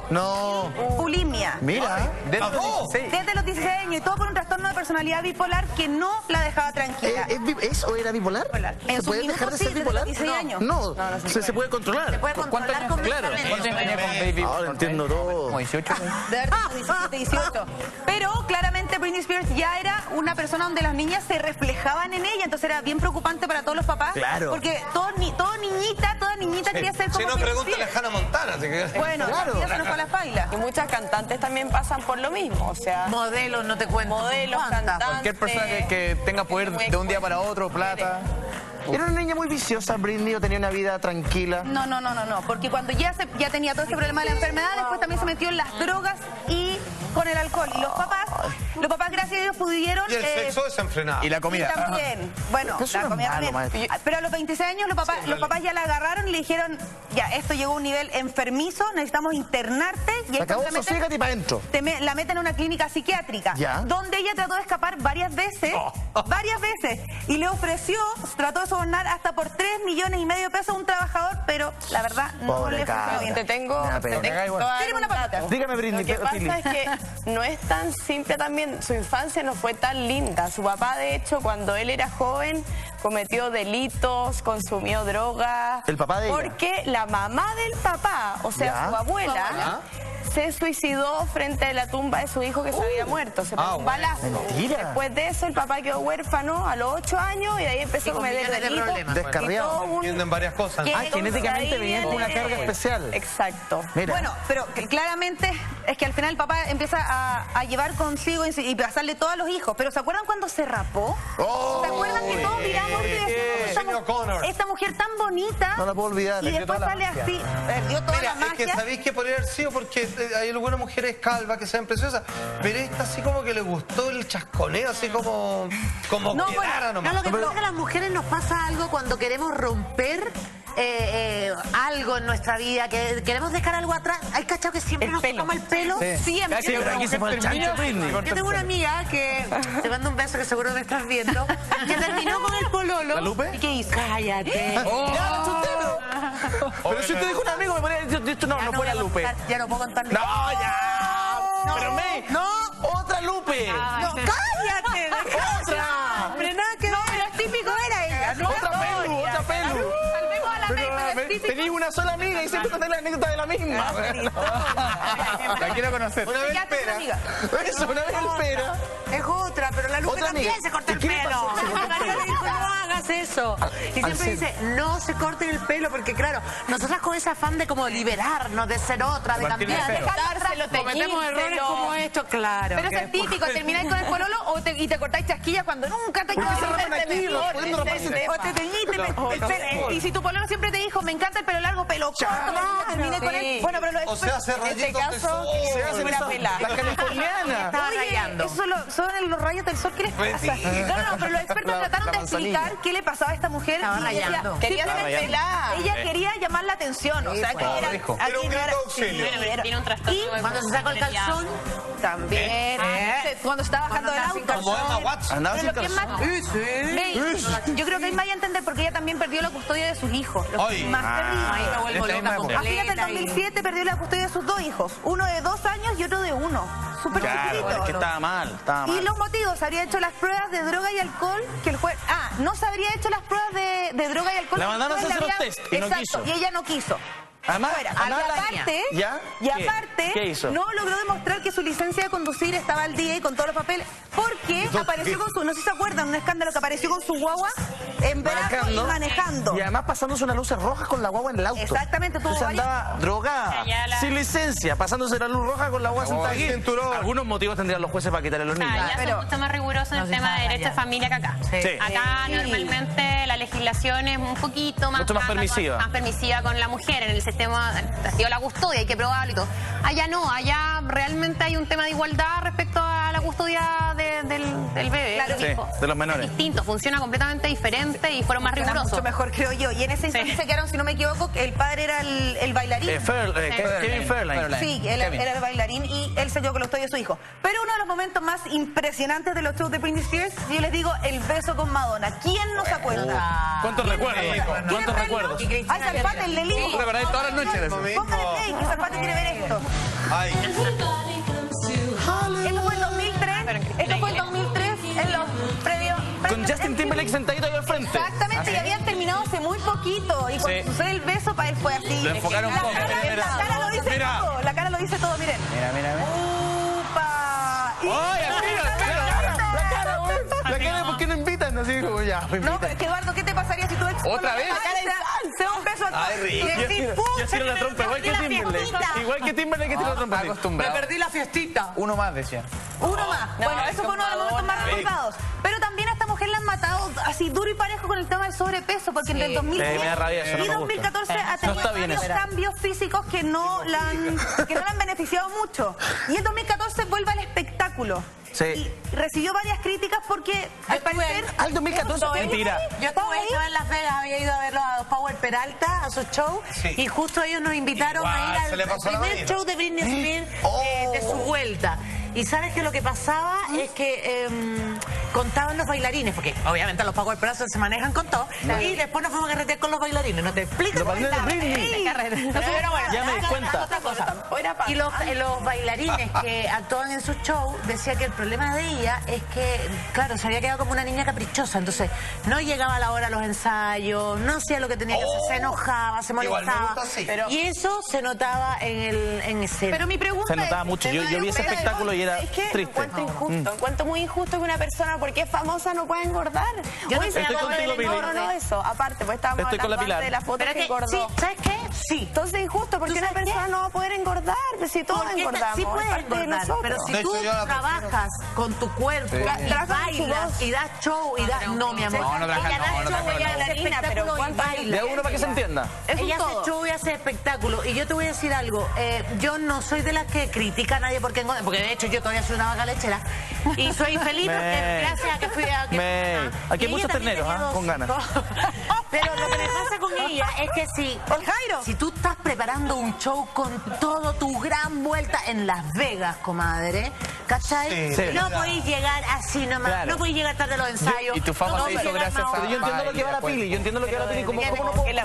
bulimia. Mira, Desde los 16. Desde los 16 años y todo por un trastorno de personalidad bipolar que no la dejaba tranquila. ¿Es o era bipolar? En ¿Se sus puede minutos, dejar de sí, ser desde bipolar? los 16 años. No, se puede controlar. Se puede controlar completamente. ¿Cuántos años tenía con Baby? Ahora entiendo todo. Como 18. De haber tenido 17, 18. Pero claramente Britney Spears ya era una persona donde las niñas se reflejaban en ella, entonces era bien preocupante para todos los papás. Claro. Porque toda niñita quería ser como Si no, Britney pregúntale a Spears. Hannah Montana. así que- Bueno, ya se nos fue a la paila. Y muchas cantantes también pasan por lo mismo, o sea, Modelos, no te cuento. modelos, ¿Cuántas? cantantes. Cualquier persona que tenga poder de un día para otro, plata. ¿Era una niña muy viciosa, Britney, o tenía una vida tranquila? No, porque cuando ya tenía todo este problema de la enfermedad, después también se metió en las drogas y con el alcohol. Y los papás, gracias a Dios, pudieron... Y el sexo desenfrenado. Y la Y comida. también, bueno, Eso la no es comida malo, también. maestro. Pero a los 26 años los papás ya la agarraron y le dijeron, ya, esto llegó a un nivel enfermizo, necesitamos internarte. Y Se ahí acabó, te meten- sosiégate y para adentro. la meten en una clínica psiquiátrica, Ya. donde ella trató de escapar varias veces, y le ofreció, trató de sobornar hasta por 3,5 millones de pesos a un trabajador, pero la verdad no Pobre le cabra. funcionó bien. Te tengo, Me da te pena. tengo Igual. que dar Tírame una un dato. patita. Dígame, Britney, Lo que Philly. pasa es que no es tan simple también. Su infancia no fue tan linda. Su papá, de hecho, cuando él era joven, cometió delitos, consumió drogas. ¿El papá de ella? Porque la mamá del papá, o sea, Ya. su abuela, se suicidó frente a la tumba de su hijo que se había muerto. Se pegó un balazo. Mentira. Después de eso, el papá quedó huérfano a los 8 años y de ahí empezó a con cometer millones de delitos. problemas. Descarriado. Y todo un- Entienden varias cosas. que genéticamente ahí venía con una viene- carga especial. Exacto. Mira. Bueno, pero que claramente es que al final el papá empieza a llevar consigo y pasarle todos a los hijos. Pero ¿se acuerdan cuando se rapó? ¿Se acuerdan que todos miramos y decíamos, Sinead O'Connor. esta mujer tan bonita? No la puedo olvidar. Y después sale así, perdió toda Mira, la es que magia. sabéis que podría haber sido porque hay algunas mujeres calvas que sean preciosas, pero esta así como que le gustó el chasconeo, así como No, quedara No, nomás. lo que pasa es que a las mujeres nos pasa algo cuando queremos romper algo en nuestra vida, que queremos dejar algo atrás. ¿Hay cachado que siempre nos tocamos el pelo? Siempre. Sí, pero aquí se fue el chancho, Britney. Yo tengo una amiga que, te mando un beso que seguro me estás viendo, que terminó con el pololo. ¿La Lupe? ¿Y qué hizo? Cállate. Ya, me asusté, pero si usted dijo un amigo, me ponía esto no Ya fue la voy a Lupe. contar, ya no puedo contar. No, ya. Pero no, otra Lupe. no, cállate. Otra. Hombre, nada que ver. Pero el típico era ella. ¿no? Otra pelu, otra pelu. Salvemos a la Pero May, pero es típico. tenía una sola amiga y siempre conté la anécdota de la misma. La quiero conocer. Una vez Ya te espera. amiga. Eso, una vez espera. Es otra, pero la Lupe Otra también amiga. se corta el ¿Y qué le pelo. pasó? Se cortó el María pelo. le dijo, no hagas eso. Y siempre Al dice, no se corten el pelo, porque claro, nosotras con ese afán de como liberarnos, de ser otra, de Partir de cambiar, cero. Dárselo, cometemos errores teñírselo. como esto, claro. Pero que eso es típico, termináis con el pololo y te cortáis chasquillas cuando nunca te ¿Por qué se rapan quedó aquí? Pudiendo raparse. o te teñiste. Y si tu pololo siempre te dijo, me encanta el pelo largo, pelo corto, terminé con él. Bueno, pero lo O sea, hace En este rayitos de caso, sol. Se hacen una esas- pelada. las californianas. estaba Oye, rayando. esos son los rayos del sol, ¿qué les pasa? No, pero los expertos trataron de explicar qué le pasaba a esta mujer. Estaba y decía, rayando. Quería simplemente ser pelada. ella quería llamar la atención, o sea, que era... dijo. Era un aquí no grito de auxilio. sí, era- Tiene un trastorno Y de Cuando se sacó el calzón, también, cuando estaba bajando del auto. Como Emma Watson. Andaba Pero sin lo que es más... calzón. Ve, yo creo que él vaya a entender porque ella también perdió la custodia de sus hijos. Lo que Ay. es más terrible. ahí me vuelvo Esta loca misma época. Ah, fíjate, en completa. y- 2007 perdió la custodia de sus dos hijos. Uno de 2 años y otro de 1. Súper Claro, chiquitito. es que estaba mal, estaba Y mal. los motivos, habría hecho las pruebas de droga y alcohol que el juez... Ah, no se habría hecho las pruebas de droga y alcohol. La que el mandaron a juez hacer le los había- test y no Exacto, quiso. y ella no quiso. Además, Fuera. además Y la- aparte, ¿Ya? y ¿Qué? aparte ¿Qué hizo? no logró demostrar que su licencia de conducir estaba al día y con todos los papeles, porque apareció con su, no sé si se acuerdan, un escándalo que apareció con su guagua en verano y manejando. Y además pasándose unas luces rojas con la guagua en el auto. Exactamente, tuvo Entonces varios- andaba drogada, Ya la- sin licencia, pasándose la luz roja con la guagua sentada aquí. cinturón. Algunos motivos tendrían los jueces para quitarle a los niños. Allá pero- son mucho más rigurosos en No el se tema de sabe derecho de allá. familia que acá. Sí. Acá normalmente la legislación es un poquito más, Mucho más blanda, permisiva. más permisiva con la mujer en el sistema, ha sido la custodia, hay que probarlo y todo. Allá no, allá realmente hay un tema de igualdad respecto a la custodia del bebé. Claro, sí, de los menores. Es distinto, funciona completamente diferente y fueron más rigurosos. Mucho mejor, creo yo. Y en ese instante se quedaron, si no me equivoco, el padre era el bailarín. Kevin Fairline. Sí, él era el bailarín y él se quedó con la custodia de su hijo. Pero uno de los momentos más impresionantes de los shows de Britney Spears, yo les digo, el beso con Madonna. ¿Quién no se acuerda? ¿Cuántos recuerdos? ¿Cuántos recuerdos? Ay, Salpate, el delito. Lo recordáis todas las noches. Póngale play, que Salpate quiere ver esto. Ay. Esto fue el 2003. Esto fue el 2003 en los previos. Con Justin Timberlake sentadito ahí al frente. Exactamente, y habían terminado hace muy poquito. Y cuando sucede el beso, para él fue así. Lo enfocaron un poco. La cara lo dice todo. La cara lo dice todo, miren. Mira. ¡Upa! ¡Ay, La cara, ¿por qué no invitan? Así como ya, me No, invitan. pero es que Eduardo, ¿qué te pasaría si tú ¿Otra vez? Se da un beso a todos. Y decir, Yo tiro la trompa, igual que Timberlake. Igual que Timberlake que tiro la trompa. Acostumbrado. perdí la fiestita. Uno más, decía. uno más. Bueno, eso fue uno de los momentos más recordados. Pero también a esta mujer la han matado así duro y parejo con el tema del sobrepeso, porque entre el 2010 me da rabia eso, no y me gusta. 2014 ha No tenido está bien varios eso. cambios físicos que no la han beneficiado mucho. Y en 2014 vuelve al espectáculo. Sí. Y recibió varias críticas porque al parecer... Al 2014, mentira. Yo estuve en Las Vegas, había ido a verlo a Power Peralta, a su show, y justo ellos nos invitaron a ir se le al pasó la primer vida. show de Britney Spears de su vuelta. Y sabes que lo que pasaba es que contaban los bailarines, porque obviamente los Power Peralta se manejan con todo, y después nos fuimos a carretear con los bailarines. No te explico. Los bailarines de Britney. Pero bueno, Ya me di cuenta. otra cosa. Y los bailarines que actuaban en su show decían que el problema de ella es que, claro, se había quedado como una niña caprichosa, entonces no llegaba a la hora a los ensayos, no hacía lo que tenía que hacer, se enojaba, se Igual me molestaba. gusta así. Y eso se notaba en escena. Pero mi pregunta Se notaba es, mucho. Yo vi ese espectáculo y era Es que triste. encuentro injusto, encuentro muy injusto que una persona porque es famosa no pueda engordar. Yo no Hoy sé, se estoy acabó contigo, de Pili. no eso. Aparte, pues estábamos Estoy con la hablando Pilar. antes de la foto Pero que que, engordó. sí, ¿sabes qué? Sí. Entonces es injusto porque una persona no va a poder engordar. Pues si todos Porque engordamos. sí es puedes parte de engordar, nosotros. pero si De tú hecho, yo la trabajas con tu cuerpo, y bailas, y das show, y das... No, mi amor. No trabajas, Ella da no show, trabajas, ella no. hace espectáculo y baila. De uno para que se entienda. Es un Ella hace todo. show y hace espectáculo. Y yo te voy a decir algo. Yo no soy de las que critica a nadie porque engorda. Porque de hecho yo todavía soy una vaca lechera. Y soy feliz porque gracias a que fui a... Aquí hay y ella muchos también terneros, tenía con ganas. Pero lo que me pasa con ella es que si tú estás preparando un show con todo tu gran vuelta en Las Vegas, comadre, ¿cachai? Sí. No podéis llegar así nomás, Claro. no podéis llegar tarde a los ensayos. Y tu fama no se podéis hizo llegar gracias más a- Pero yo entiendo lo que va la Pili. Yo entiendo lo que va la Pili. ¿Cómo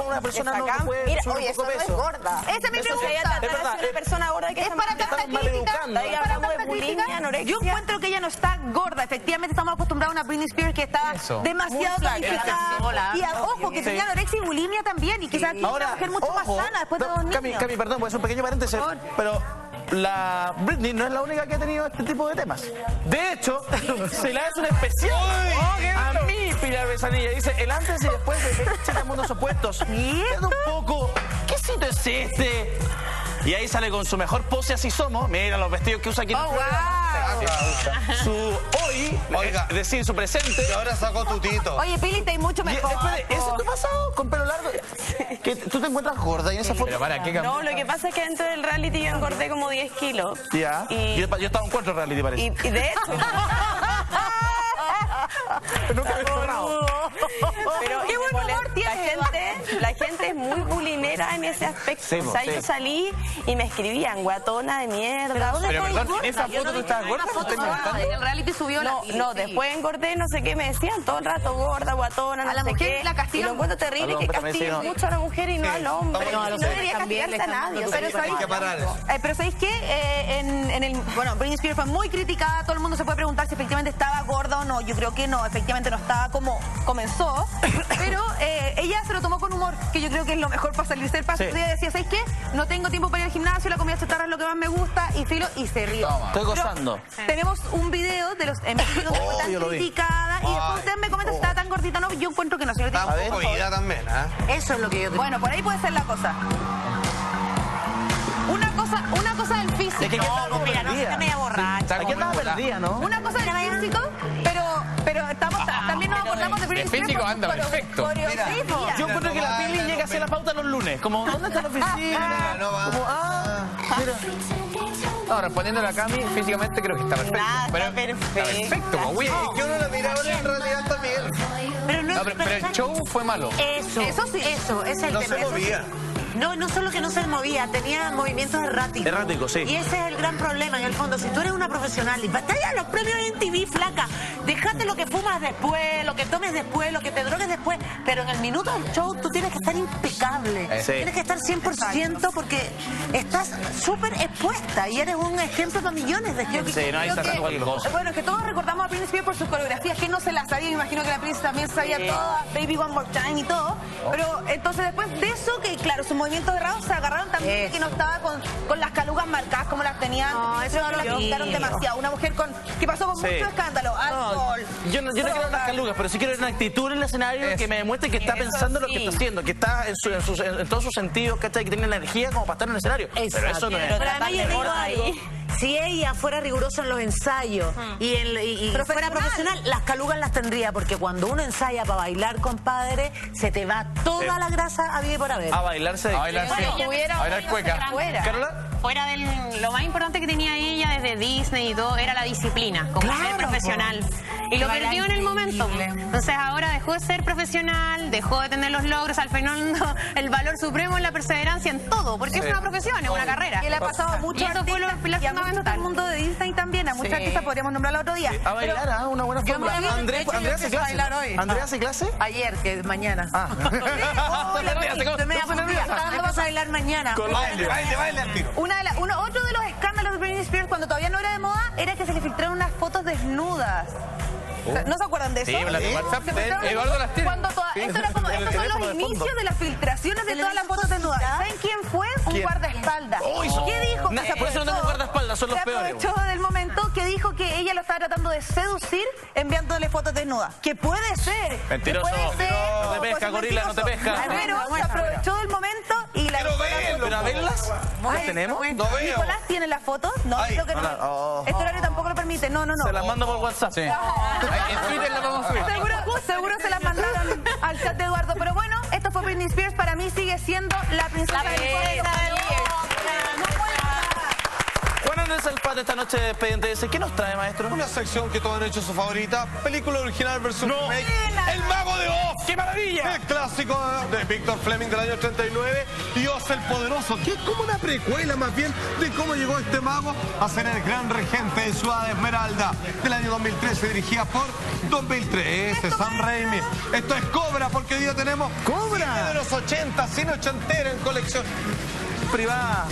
una persona no puede Mira, subir oye, un eso poco no es peso? gorda. Esa es mi Eso pregunta. ella Es verdad, una persona gorda que Es para tanta Estamos crítica. maleducando. Ahí Es para hablamos de tanta crítica. bulimia, anorexia. Yo encuentro que ella no está gorda. Efectivamente, estamos acostumbrados a una Britney Spears que estaba Eso. demasiado Muy flaca. tonificada. Y ojo, que tenía anorexia y bulimia también. Y quizás una Ahora, mujer mucho más ojo, sana después de dos niños. Cami, perdón, voy a hacer un pequeño paréntesis, pero la Britney no es la única que ha tenido este tipo de temas. De hecho, se le hace un especial a mí, Pilar Besanilla. Dice, el antes y después de Chicas Mundos Opuestos. Es un poco, ¿qué sitio es este? Y ahí sale con su mejor pose, así somos. Mira los vestidos que usa aquí en el programa. Su hoy, Oiga. es decir, su presente. Y ahora sacó tutito. Oye, Pili, te hay mucho Y, mejor. espere, ¿eso te ha pasado con pelo largo? Que tú te encuentras gorda y en esa foto. Pero para, ¿qué cambió? No, lo que pasa es que dentro del reality yo engordé como 10 kilos. Ya. Y, Yo estaba en 4 reality, parece. y de hecho... Nunca me he borrado. Pero Qué buen humor tiene, la gente es muy bulinera en ese aspecto. Sí, o sea, sí. yo salí y me escribían guatona de mierda. Pero perdón, ¿en esa foto tú estabas gorda? ¿Me estás inventando? El reality subió No, la no, después engordé, no sé qué, me decían todo el rato gorda, guatona, no A la sé mujer qué. la castigan. Y lo encuentro terrible A los que hombres también, castiguen sí, no. mucho a la mujer y no al hombre. No, a Y los no hombres debería también castigarse a les nadie. están Pero Hay que parar eso. Pero ¿sabéis qué? En el, bueno, Britney Spears fue muy criticada, todo el mundo se puede preguntar si efectivamente estaba gorda o no. Yo creo que no, efectivamente no estaba como comenzó, pero ella se lo tomó con humor, que yo creo que es lo mejor para salirse del paso. Sí. Ella decía, ¿sabéis qué? No tengo tiempo para ir al gimnasio, la comida chatarra es lo que más me gusta, y filo, y se rió. Toma. Estoy Pero gozando. tenemos un video de los MTV donde fue tan yo lo vi. criticada, y después ustedes me comentan si estaba tan gordita o no. Yo encuentro que no, señor. Está un poco ida también, ¿ah? Eso es lo que yo te Bueno, por ahí puede ser la cosa. Una cosa del físico. Es que No, mira, no se te media borracha. Aquí andaba perdida, ¿no? Una cosa del físico, pero estamos, también nos acordamos de Britney el físico Spears anda por perfecto. coreografía. Yo encuentro que la Pili llega a hacer la pauta los lunes. Como, ¿dónde está la oficina? No va. Como, mira. No, respondiendo a la Cami, físicamente creo que está perfecto. Está perfecto. Uy, Yo no la miraba en realidad también. pero el show fue malo. Eso sí. Eso es el No tema. se movía. No solo que no se movía, tenía movimientos erráticos. Erráticos, sí. Y ese es el gran problema, en el fondo. Si tú eres una profesional y batallas los premios en TV, flaca, déjate lo que fumas después, lo que tomes después, lo que te drogues después, pero en el minuto del show tú tienes que estar impecable. Sí. Tienes que estar 100% porque estás súper expuesta y eres un ejemplo para millones de gente. Sí, no hay sacando cualquier cosa. Bueno, es que todos recordamos a Britney Spears por sus coreografías, que no se las sabía, me imagino que la Prince también sabía toda, Baby One More Time y todo. Pero entonces después de eso, que claro, sus movimientos errados se agarraron también que no estaba con las calugas marcadas como las tenían. No, eso la pintaron demasiado. Una mujer que pasó con mucho escándalo, alcohol. Yo no quiero ver las calugas, pero sí quiero ver una actitud en el escenario que me demuestre que está pensando lo que está haciendo, que está en todos sus sentidos, ¿cachai? Que tiene energía como para estar en el escenario. Pero eso no es. Pero además yo digo algo. Si ella fuera rigurosa en los ensayos y fuera profesional, las calugas las tendría, porque cuando uno ensaya para bailar, compadre, se te va toda la grasa a vivir por haber. A bailarse. A bailar, sí. A bailar cueca. ¿Carola? Fuera del... Lo más importante que tenía ella desde Disney y todo era la disciplina, como ser profesional. Y lo perdió en el momento. Entonces ahora dejó de ser profesional, dejó de tener los logros, al final el valor supremo es la perseverancia en todo, porque es una profesión, es una carrera. Que le ha pasado a muchos artistas y a muchos del mundo de Disney también, a muchos artistas podríamos nombrarlo otro día. A bailar, una buena fórmula. Andrea hace clase. ¿Andrea hace clase? Ayer, que mañana. Vamos a bailar mañana. Baile al tiro. Otro de los escándalos de Britney Spears cuando todavía no era de moda era que se le filtraron unas fotos desnudas. ¿No se acuerdan de eso? Sí, la de WhatsApp de Eduardo las tiene. Estos son los inicios de las filtraciones de todas las fotos desnudas. ¿Saben quién fue? Un guardaespaldas. ¿Qué dijo? Por eso no tengo guardaespaldas, son los peores. Se aprovechó del momento que dijo que ella lo estaba tratando de seducir enviándole fotos desnudas. Que puede ser. Mentiroso. No te pesca, gorila, no te pesca. Pero se aprovechó del momento y la... ¿Pero a verlas? ¿Las tenemos? No veo. ¿Nicolás tiene las fotos? No, creo que no. Este horario tampoco lo permite. No. Se las mando por WhatsApp. Sí. En Twitter la vamos a subir. Seguro se las mandaron al chat de Eduardo. Pero bueno, esto fue Britney Spears. Para mí sigue siendo la princesa del pueblo. Juan Andrés Alpate esta noche de Expediente S. ¿Qué nos trae, maestro? Una sección que todos han hecho su favorita. Película original versus remake. El Mago de Oz. ¡Qué maravilla! El clásico de Victor Fleming del año 89. Y Oz el Poderoso, que es como una precuela más bien de cómo llegó este mago a ser el gran regente de Ciudad Esmeralda del año 2013, dirigida por 2003, Sam Raimi. Esto es Cobra, porque hoy día tenemos Cobra de los 80, cine ochentero en colección privada.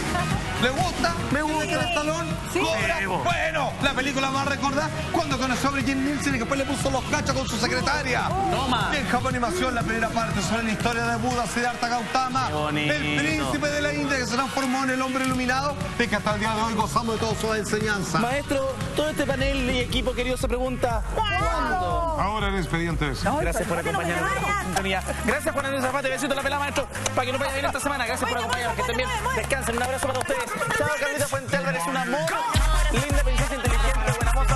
¿Le gusta? Me gusta. ¿El Stallone? Sí. Cobra. Bueno, la película más recordada cuando conoció a Brigitte Nielsen y después le puso los cachos con su secretaria. Toma. Y en Japón Animación, la primera parte sobre la historia de Buda Siddhartha Gautama, el príncipe de la India que se transformó en el hombre iluminado y que hasta el día de hoy gozamos de todas sus enseñanzas. Maestro, todo este panel y equipo querido se pregunta ¿cuándo? Ahora en Expedientes. Gracias por acompañarnos. Gracias, Juan Andrés Zapata. Besito en la pelada, maestro. Para que nos vaya bien esta semana. Gracias por acompañarnos. Que estén bien. Descansen. Un abrazo para ustedes. Chao, Carlita Fuente Álvarez. Un amor. Linda, princesa inteligente, buena moza.